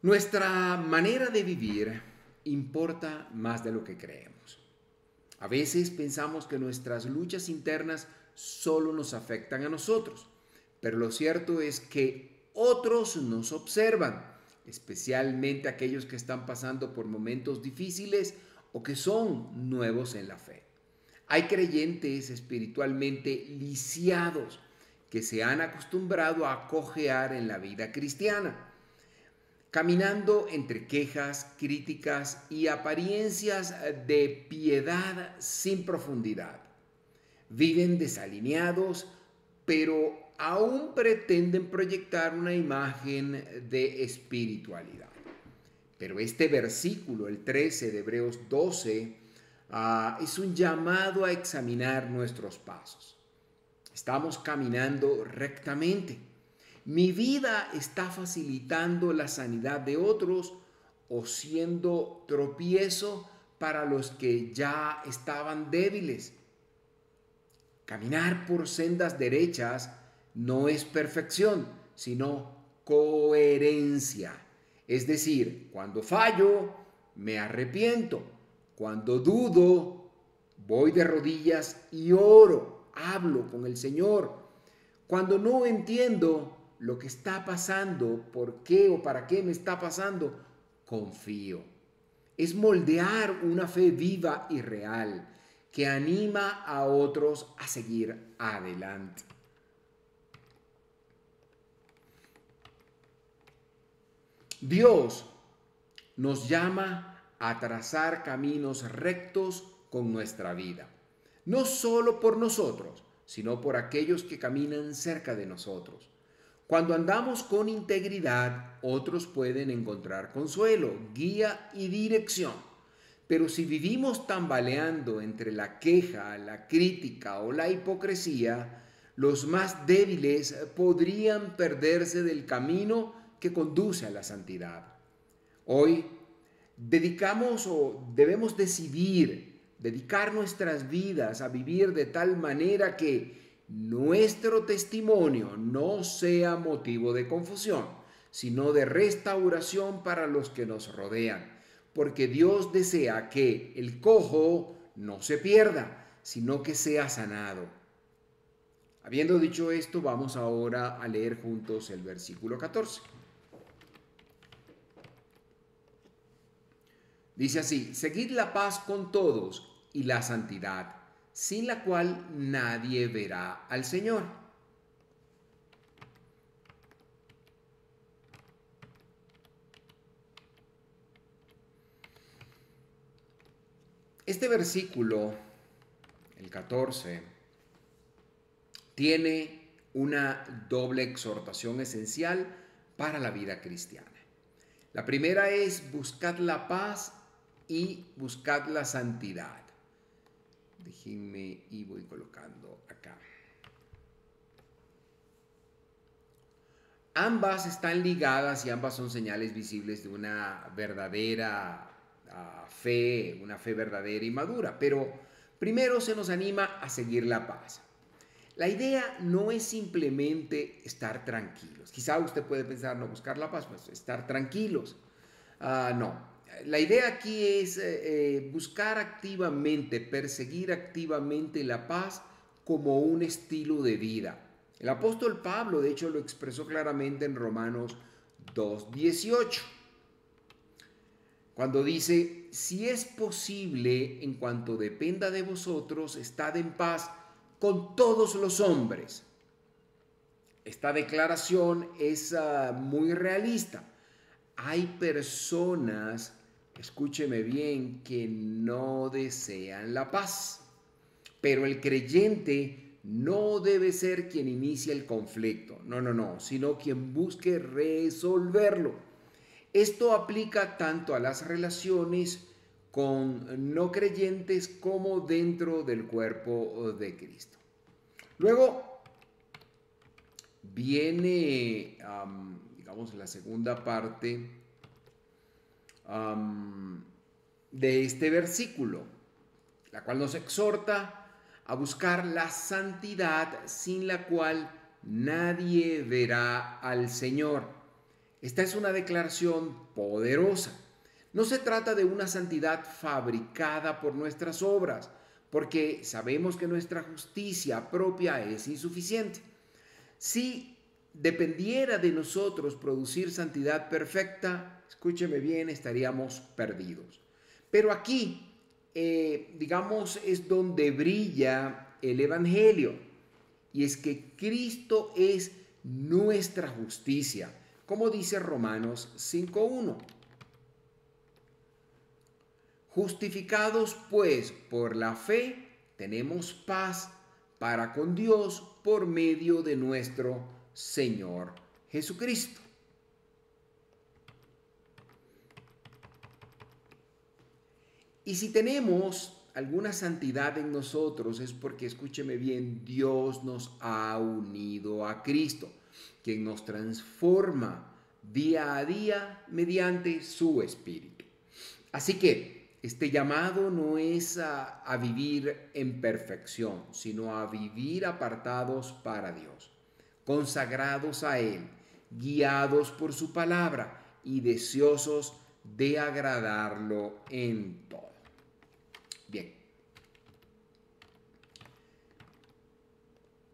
Nuestra manera de vivir importa más de lo que creemos. A veces pensamos que nuestras luchas internas solo nos afectan a nosotros, pero lo cierto es que otros nos observan, especialmente aquellos que están pasando por momentos difíciles o que son nuevos en la fe. Hay creyentes espiritualmente lisiados que se han acostumbrado a cojear en la vida cristiana, caminando entre quejas, críticas y apariencias de piedad sin profundidad. Viven desalineados, pero aún pretenden proyectar una imagen de espiritualidad. Pero este versículo, el 13 de Hebreos 12, es un llamado a examinar nuestros pasos. ¿Estamos caminando rectamente? ¿Mi vida está facilitando la sanidad de otros o siendo tropiezo para los que ya estaban débiles? Caminar por sendas derechas no es perfección, sino coherencia. Es decir, cuando fallo, me arrepiento. Cuando dudo, voy de rodillas y oro, hablo con el Señor. Cuando no entiendo lo que está pasando, por qué o para qué me está pasando, confío. Es moldear una fe viva y real que anima a otros a seguir adelante. Dios nos llama a trazar caminos rectos con nuestra vida, no solo por nosotros, sino por aquellos que caminan cerca de nosotros. Cuando andamos con integridad, otros pueden encontrar consuelo, guía y dirección. Pero si vivimos tambaleando entre la queja, la crítica o la hipocresía, los más débiles podrían perderse del camino que conduce a la santidad. Hoy debemos decidir dedicar nuestras vidas a vivir de tal manera que nuestro testimonio no sea motivo de confusión, sino de restauración para los que nos rodean, porque Dios desea que el cojo no se pierda, sino que sea sanado. Habiendo dicho esto, vamos ahora a leer juntos el versículo 14. Dice así: seguid la paz con todos y la santidad, sin la cual nadie verá al Señor. Este versículo, el 14, tiene una doble exhortación esencial para la vida cristiana. La primera es: buscad la paz y buscad la santidad. Déjenme y voy colocando acá. Ambas están ligadas y ambas son señales visibles de una verdadera fe, una fe verdadera y madura. Pero primero se nos anima a seguir la paz. La idea no es simplemente estar tranquilos. Quizá usted puede pensar, no, buscar la paz, pues estar tranquilos. No, la idea aquí es buscar activamente, perseguir activamente la paz como un estilo de vida. El apóstol Pablo, de hecho, lo expresó claramente en Romanos 2:18, cuando dice, si es posible, en cuanto dependa de vosotros, estad en paz con todos los hombres. Esta declaración es muy realista. Hay personas, escúcheme bien, que no desean la paz, pero el creyente no debe ser quien inicie el conflicto, no, sino quien busque resolverlo. Esto aplica tanto a las relaciones con no creyentes como dentro del cuerpo de Cristo. Luego viene, digamos, la segunda parte de este versículo, la cual nos exhorta a buscar la santidad sin la cual nadie verá al Señor. Esta es una declaración poderosa. No se trata de una santidad fabricada por nuestras obras, porque sabemos que nuestra justicia propia es insuficiente. Si dependiera de nosotros producir santidad perfecta, escúcheme bien, estaríamos perdidos. Pero aquí, digamos, es donde brilla el Evangelio. Y es que Cristo es nuestra justicia, como dice Romanos 5:1. Justificados pues por la fe, tenemos paz para con Dios por medio de nuestro Señor Jesucristo. Y si tenemos alguna santidad en nosotros es porque, escúcheme bien, Dios nos ha unido a Cristo, quien nos transforma día a día mediante su Espíritu. Así que este llamado no es a vivir en perfección, sino a vivir apartados para Dios, consagrados a Él, guiados por su palabra y deseosos de agradarlo en todo. Bien.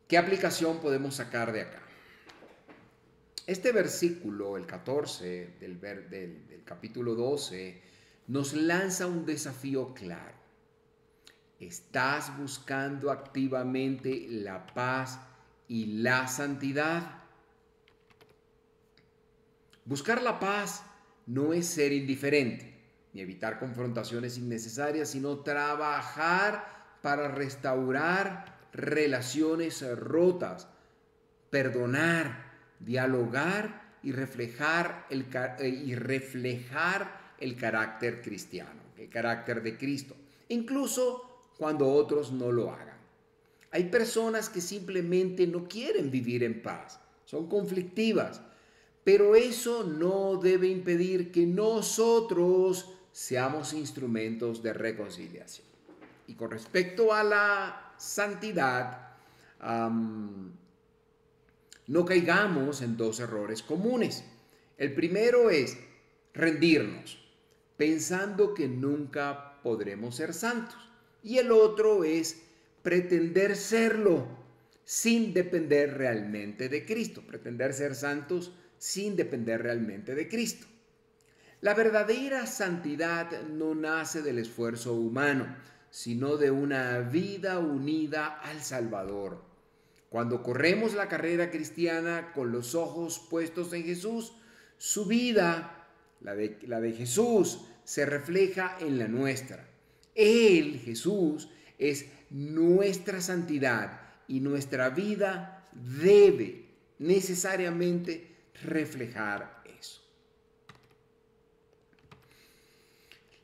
¿Qué aplicación podemos sacar de acá? Este versículo, el 14 del capítulo 12, nos lanza un desafío claro. ¿Estás buscando activamente la paz y la santidad? Buscar la paz no es ser indiferente, ni evitar confrontaciones innecesarias, sino trabajar para restaurar relaciones rotas, perdonar, dialogar y reflejar el carácter cristiano, el carácter de Cristo, incluso cuando otros no lo hagan. Hay personas que simplemente no quieren vivir en paz, son conflictivas, pero eso no debe impedir que nosotros seamos instrumentos de reconciliación. Y con respecto a la santidad, no caigamos en dos errores comunes. El primero es rendirnos, pensando que nunca podremos ser santos. Y el otro es pretender serlo sin depender realmente de Cristo, pretender ser santos sin depender realmente de Cristo. La verdadera santidad no nace del esfuerzo humano, sino de una vida unida al Salvador. Cuando corremos la carrera cristiana con los ojos puestos en Jesús, su vida, la de Jesús, se refleja en la nuestra. Él, Jesús, es nuestra santidad y nuestra vida debe necesariamente reflejar eso.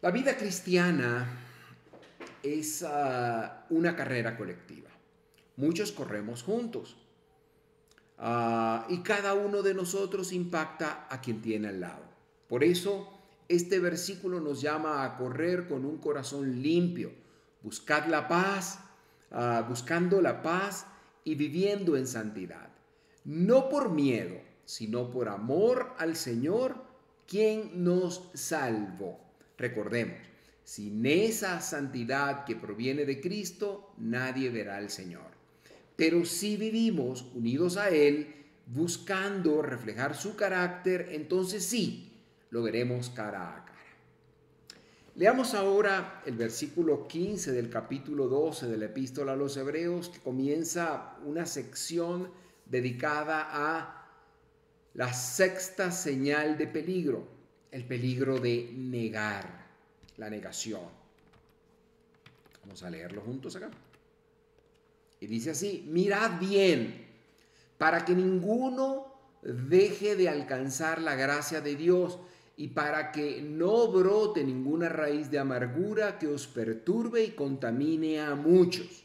La vida cristiana es una carrera colectiva. Muchos corremos juntos. y cada uno de nosotros impacta a quien tiene al lado. Por eso este versículo nos llama a correr con un corazón limpio, buscad la paz, buscando la paz y viviendo en santidad. No por miedo, sino por amor al Señor, quien nos salvó. Recordemos, sin esa santidad que proviene de Cristo, nadie verá al Señor. Pero si vivimos unidos a Él, buscando reflejar su carácter, entonces sí, lo veremos cara a cara. Leamos ahora el versículo 15 del capítulo 12 de la Epístola a los Hebreos, que comienza una sección dedicada a la sexta señal de peligro, el peligro de negar, la negación. Vamos a leerlo juntos acá. Y dice así: mirad bien, para que ninguno deje de alcanzar la gracia de Dios y para que no brote ninguna raíz de amargura que os perturbe y contamine a muchos.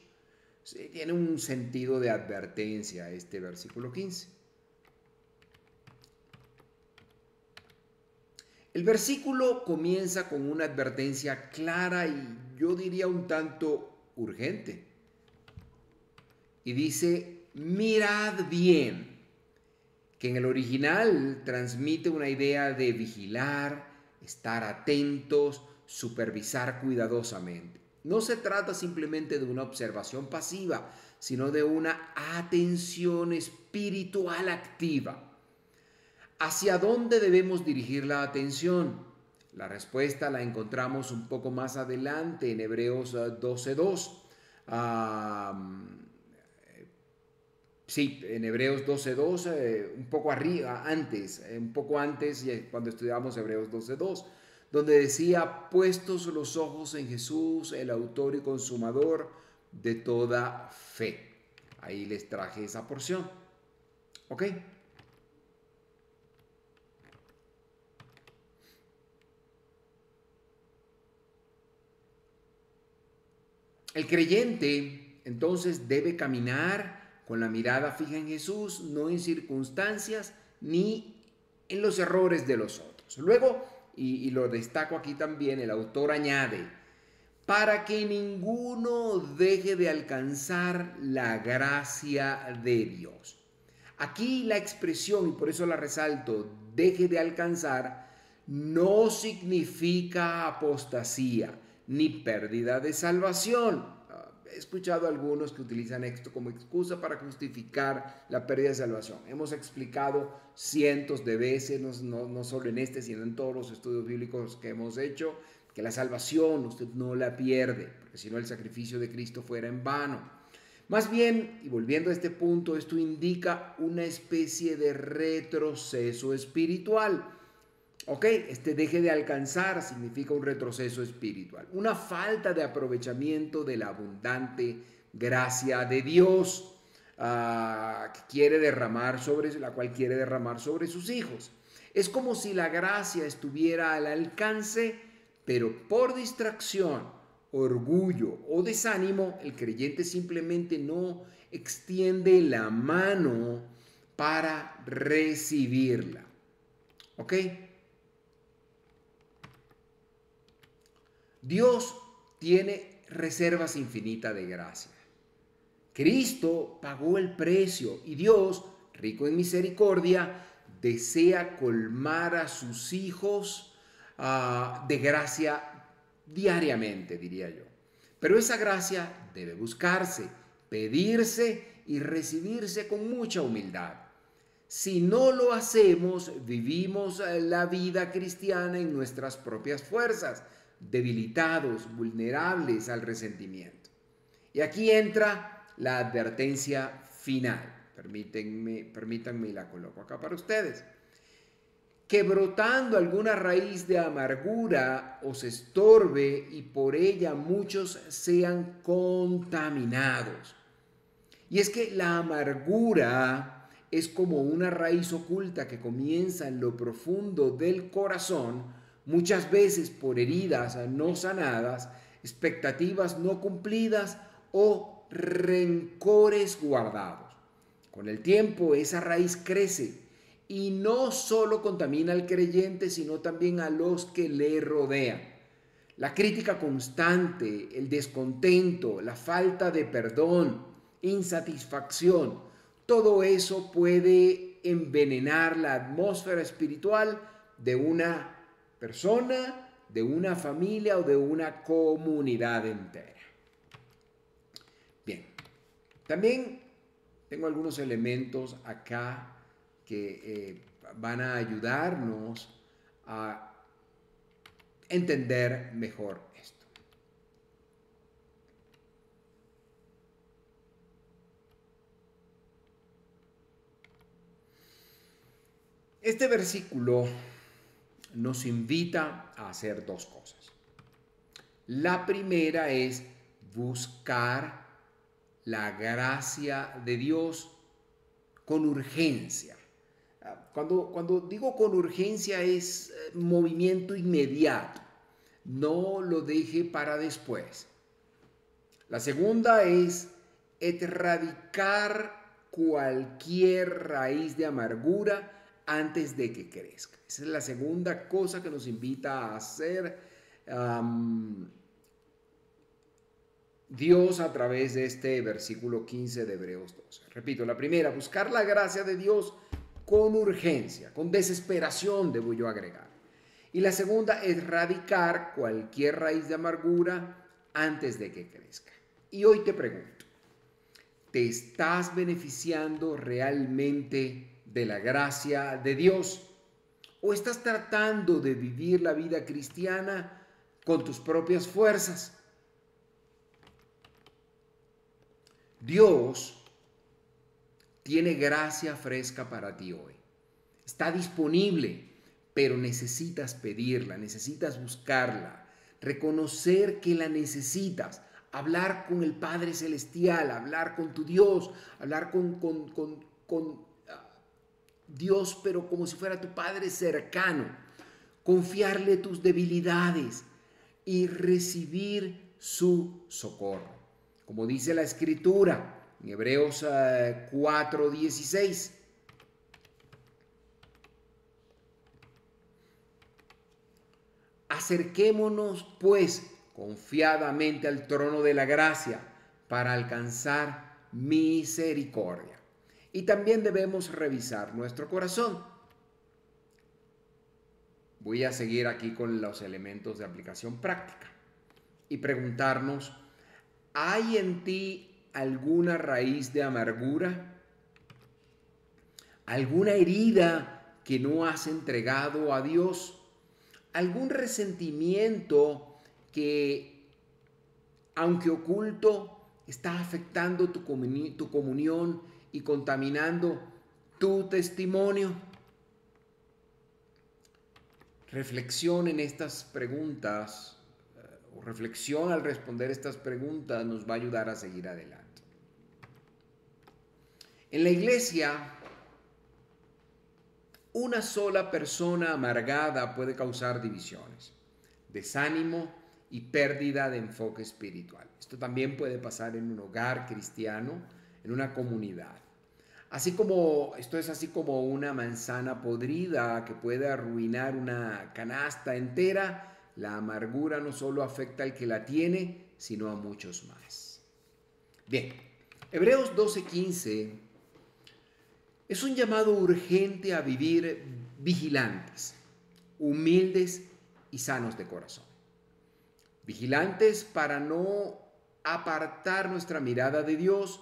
Sí, tiene un sentido de advertencia este versículo 15. El versículo comienza con una advertencia clara y yo diría un tanto urgente. Y dice: mirad bien, que en el original transmite una idea de vigilar, estar atentos, supervisar cuidadosamente. No se trata simplemente de una observación pasiva, sino de una atención espiritual activa. ¿Hacia dónde debemos dirigir la atención? La respuesta la encontramos un poco más adelante en Hebreos 12:2. Sí, en Hebreos 12:2, un poco arriba, un poco antes, cuando estudiamos Hebreos 12:2, donde decía: puestos los ojos en Jesús, el autor y consumador de toda fe. Ahí les traje esa porción. ¿Ok? El creyente entonces debe caminar con la mirada fija en Jesús, no en circunstancias ni en los errores de los otros. Luego, y lo destaco aquí también, el autor añade: para que ninguno deje de alcanzar la gracia de Dios. Aquí la expresión, y por eso la resalto, deje de alcanzar, no significa apostasía ni pérdida de salvación. He escuchado a algunos que utilizan esto como excusa para justificar la pérdida de salvación. Hemos explicado cientos de veces, no solo en este, sino en todos los estudios bíblicos que hemos hecho, que la salvación usted no la pierde, porque si no el sacrificio de Cristo fuera en vano. Más bien, y volviendo a este punto, esto indica una especie de retroceso espiritual. ¿Ok? Este deje de alcanzar significa un retroceso espiritual, una falta de aprovechamiento de la abundante gracia de Dios la cual quiere derramar sobre sus hijos. Es como si la gracia estuviera al alcance, pero por distracción, orgullo o desánimo, el creyente simplemente no extiende la mano para recibirla. ¿Ok? Dios tiene reservas infinitas de gracia. Cristo pagó el precio y Dios, rico en misericordia, desea colmar a sus hijos de gracia diariamente, diría yo. Pero esa gracia debe buscarse, pedirse y recibirse con mucha humildad. Si no lo hacemos, vivimos la vida cristiana en nuestras propias fuerzas, debilitados, vulnerables al resentimiento. Y aquí entra la advertencia final. Permítanme y la coloco acá para ustedes. Que brotando alguna raíz de amargura os estorbe y por ella muchos sean contaminados. Y es que la amargura es como una raíz oculta que comienza en lo profundo del corazón, muchas veces por heridas no sanadas, expectativas no cumplidas o rencores guardados. Con el tiempo esa raíz crece y no solo contamina al creyente, sino también a los que le rodean. La crítica constante, el descontento, la falta de perdón, insatisfacción, todo eso puede envenenar la atmósfera espiritual de una persona, de una familia o de una comunidad entera. Bien, también tengo algunos elementos acá que van a ayudarnos a entender mejor esto. Este versículo nos invita a hacer dos cosas. La primera es buscar la gracia de Dios con urgencia. Cuando digo con urgencia es movimiento inmediato. No lo deje para después. La segunda es erradicar cualquier raíz de amargura antes de que crezca. Esa es la segunda cosa que nos invita a hacer Dios a través de este versículo 15 de Hebreos 12. Repito, la primera, buscar la gracia de Dios con urgencia, con desesperación, debo yo agregar. Y la segunda, erradicar cualquier raíz de amargura antes de que crezca. Y hoy te pregunto, ¿te estás beneficiando realmente de la gracia de Dios? ¿O estás tratando de vivir la vida cristiana con tus propias fuerzas? Dios tiene gracia fresca para ti hoy. Está disponible, pero necesitas pedirla, necesitas buscarla, reconocer que la necesitas, hablar con el Padre Celestial, hablar con tu Dios, hablar con Dios, pero como si fuera tu Padre cercano, confiarle tus debilidades y recibir su socorro. Como dice la Escritura en Hebreos 4:16. Acerquémonos, pues, confiadamente al trono de la gracia para alcanzar misericordia. Y también debemos revisar nuestro corazón. Voy a seguir aquí con los elementos de aplicación práctica y preguntarnos, ¿hay en ti alguna raíz de amargura? ¿Alguna herida que no has entregado a Dios? ¿Algún resentimiento que, aunque oculto, está afectando tu comunión y contaminando tu testimonio? Reflexión en estas preguntas, o reflexión al responder estas preguntas nos va a ayudar a seguir adelante. En la iglesia, una sola persona amargada puede causar divisiones, desánimo y pérdida de enfoque espiritual. Esto también puede pasar en un hogar cristiano, en una comunidad. Esto es así como una manzana podrida que puede arruinar una canasta entera. La amargura no solo afecta al que la tiene, sino a muchos más. Bien, Hebreos 12:15 es un llamado urgente a vivir vigilantes, humildes y sanos de corazón. Vigilantes para no apartar nuestra mirada de Dios,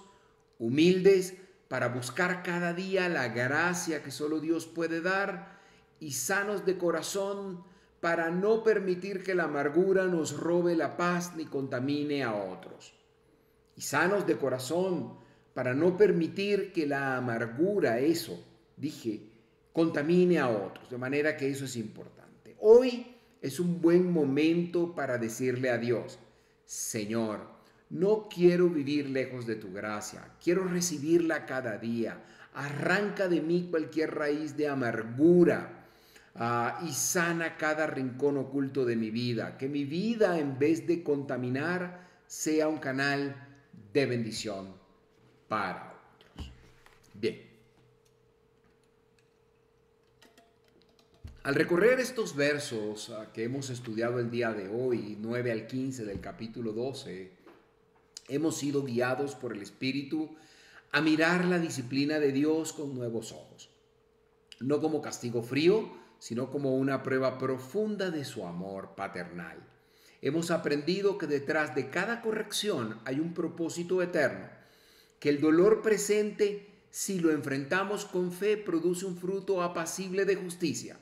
humildes para buscar cada día la gracia que solo Dios puede dar y sanos de corazón para no permitir que la amargura nos robe la paz ni contamine a otros. Y sanos de corazón para no permitir que la amargura, contamine a otros. De manera que eso es importante. Hoy es un buen momento para decirle a Dios, Señor, no quiero vivir lejos de tu gracia, quiero recibirla cada día. Arranca de mí cualquier raíz de amargura y sana cada rincón oculto de mi vida. Que mi vida, en vez de contaminar, sea un canal de bendición para otros. Bien. Al recorrer estos versos que hemos estudiado el día de hoy, 9 al 15 del capítulo 12, hemos sido guiados por el Espíritu a mirar la disciplina de Dios con nuevos ojos. No como castigo frío, sino como una prueba profunda de su amor paternal. Hemos aprendido que detrás de cada corrección hay un propósito eterno, que el dolor presente, si lo enfrentamos con fe, produce un fruto apacible de justicia,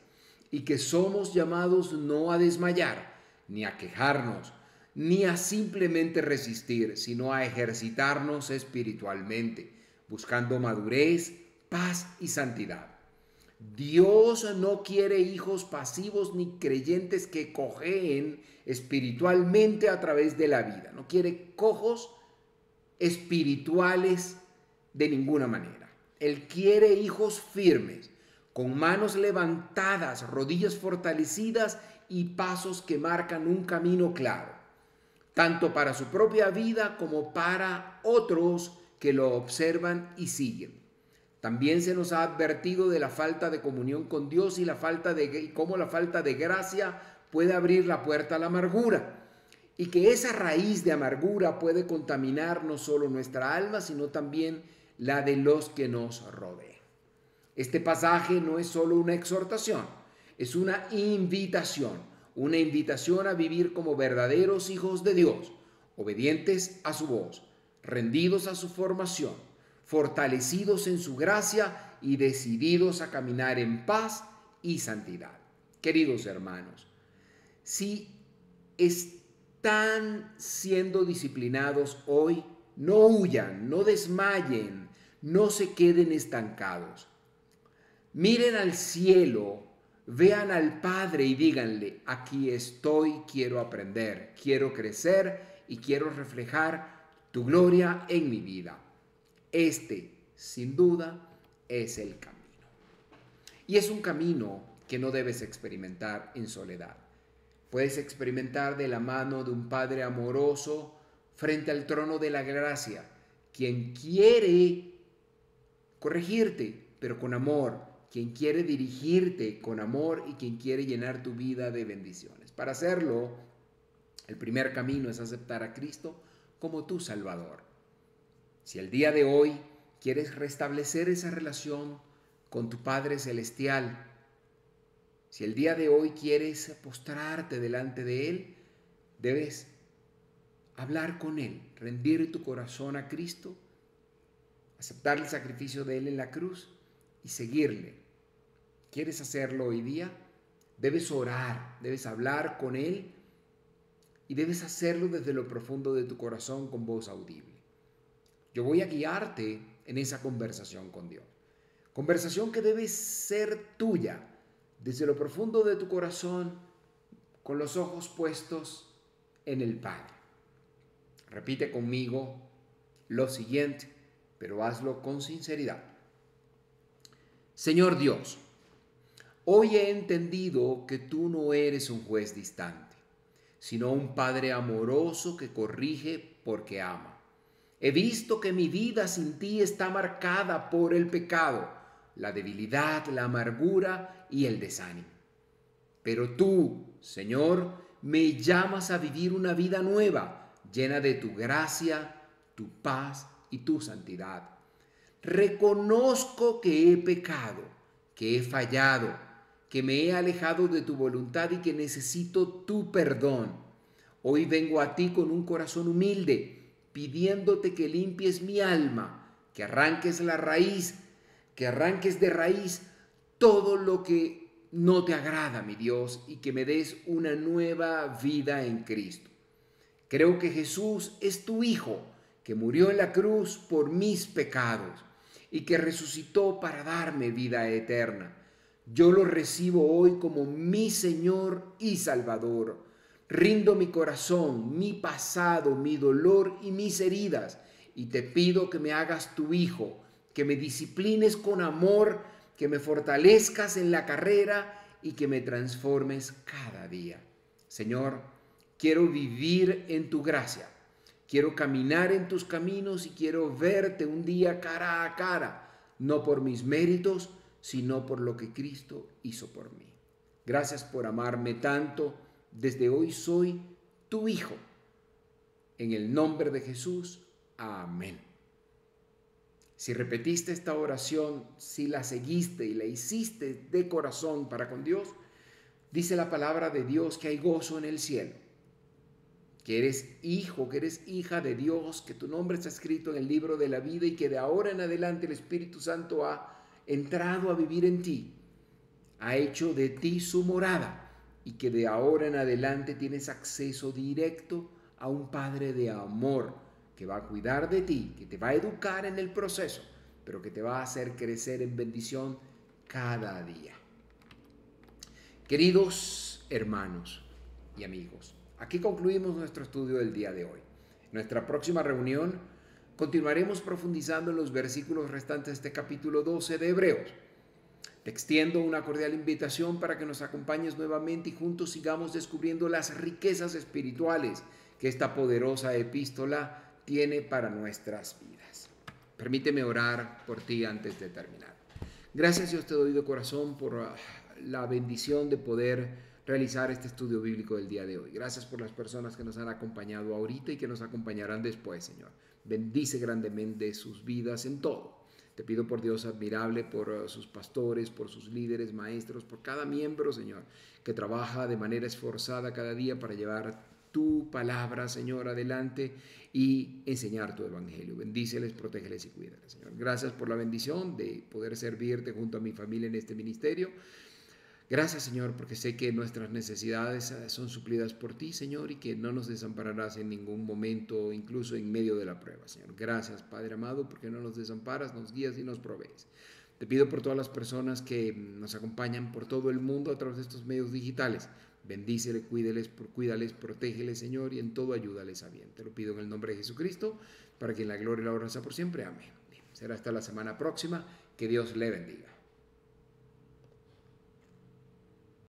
y que somos llamados no a desmayar, ni a quejarnos, ni a simplemente resistir, sino a ejercitarnos espiritualmente, buscando madurez, paz y santidad. Dios no quiere hijos pasivos ni creyentes que cojeen espiritualmente a través de la vida. No quiere cojos espirituales de ninguna manera. Él quiere hijos firmes, con manos levantadas, rodillas fortalecidas y pasos que marcan un camino claro, tanto para su propia vida como para otros que lo observan y siguen. También se nos ha advertido de la falta de comunión con Dios y cómo la falta de gracia puede abrir la puerta a la amargura, y que esa raíz de amargura puede contaminar no solo nuestra alma, sino también la de los que nos rodean. Este pasaje no es solo una exhortación, es una invitación a vivir como verdaderos hijos de Dios, obedientes a su voz, rendidos a su formación, fortalecidos en su gracia y decididos a caminar en paz y santidad. Queridos hermanos, si están siendo disciplinados hoy, no huyan, no desmayen, no se queden estancados. Miren al cielo, vean al Padre y díganle: aquí estoy, quiero aprender, quiero crecer y quiero reflejar tu gloria en mi vida. Este, sin duda, es el camino. Y es un camino que no debes experimentar en soledad. Puedes experimentar de la mano de un Padre amoroso frente al trono de la gracia, quien quiere corregirte, pero con amor, quien quiere dirigirte con amor y quien quiere llenar tu vida de bendiciones. Para hacerlo, el primer camino es aceptar a Cristo como tu Salvador. Si el día de hoy quieres restablecer esa relación con tu Padre Celestial, si el día de hoy quieres postrarte delante de Él, debes hablar con Él, rendir tu corazón a Cristo, aceptar el sacrificio de Él en la cruz y seguirle. ¿Quieres hacerlo hoy día? Debes orar, debes hablar con Él y debes hacerlo desde lo profundo de tu corazón con voz audible. Yo voy a guiarte en esa conversación con Dios. Conversación que debe ser tuya, desde lo profundo de tu corazón, con los ojos puestos en el Padre. Repite conmigo lo siguiente, pero hazlo con sinceridad. Señor Dios, hoy he entendido que tú no eres un juez distante, sino un Padre amoroso que corrige porque ama. He visto que mi vida sin ti está marcada por el pecado, la debilidad, la amargura y el desánimo. Pero tú, Señor, me llamas a vivir una vida nueva, llena de tu gracia, tu paz y tu santidad. Reconozco que he pecado, que he fallado, que me he alejado de tu voluntad y que necesito tu perdón. Hoy vengo a ti con un corazón humilde, pidiéndote que limpies mi alma, que arranques de raíz todo lo que no te agrada, mi Dios, y que me des una nueva vida en Cristo. Creo que Jesús es tu Hijo, que murió en la cruz por mis pecados y que resucitó para darme vida eterna. Yo lo recibo hoy como mi Señor y Salvador. Rindo mi corazón, mi pasado, mi dolor y mis heridas, y te pido que me hagas tu hijo, que me disciplines con amor, que me fortalezcas en la carrera y que me transformes cada día. Señor, quiero vivir en tu gracia, quiero caminar en tus caminos y quiero verte un día cara a cara, no por mis méritos, sino por lo que Cristo hizo por mí. Gracias por amarme tanto. Desde hoy soy tu hijo. En el nombre de Jesús, amén. Si repetiste esta oración, si la seguiste y la hiciste de corazón para con Dios, dice la palabra de Dios que hay gozo en el cielo, que eres hijo, que eres hija de Dios, que tu nombre está escrito en el libro de la vida y que de ahora en adelante el Espíritu Santo ha entrado a vivir en ti, ha hecho de ti su morada y que de ahora en adelante tienes acceso directo a un Padre de amor que va a cuidar de ti, que te va a educar en el proceso, pero que te va a hacer crecer en bendición cada día. Queridos hermanos y amigos, aquí concluimos nuestro estudio del día de hoy. En nuestra próxima reunión continuaremos profundizando en los versículos restantes de este capítulo 12 de Hebreos. Te extiendo una cordial invitación para que nos acompañes nuevamente y juntos sigamos descubriendo las riquezas espirituales que esta poderosa epístola tiene para nuestras vidas. Permíteme orar por ti antes de terminar. Gracias, Dios, te doy de corazón por la bendición de poder realizar este estudio bíblico del día de hoy. Gracias por las personas que nos han acompañado ahorita y que nos acompañarán después, Señor. Bendice grandemente sus vidas en todo. Te pido por Dios admirable, por sus pastores, por sus líderes, maestros, por cada miembro, Señor, que trabaja de manera esforzada cada día para llevar tu palabra, Señor, adelante y enseñar tu evangelio. Bendíceles, protégeles y cuídales, Señor. Gracias por la bendición de poder servirte junto a mi familia en este ministerio. Gracias, Señor, porque sé que nuestras necesidades son suplidas por ti, Señor, y que no nos desampararás en ningún momento, incluso en medio de la prueba, Señor. Gracias, Padre amado, porque no nos desamparas, nos guías y nos provees. Te pido por todas las personas que nos acompañan por todo el mundo a través de estos medios digitales. Bendíceles, cuídales, protégeles, Señor, y en todo ayúdales a bien. Te lo pido en el nombre de Jesucristo, para que en la gloria y la honra sea por siempre. Amén. Será hasta la semana próxima. Que Dios le bendiga.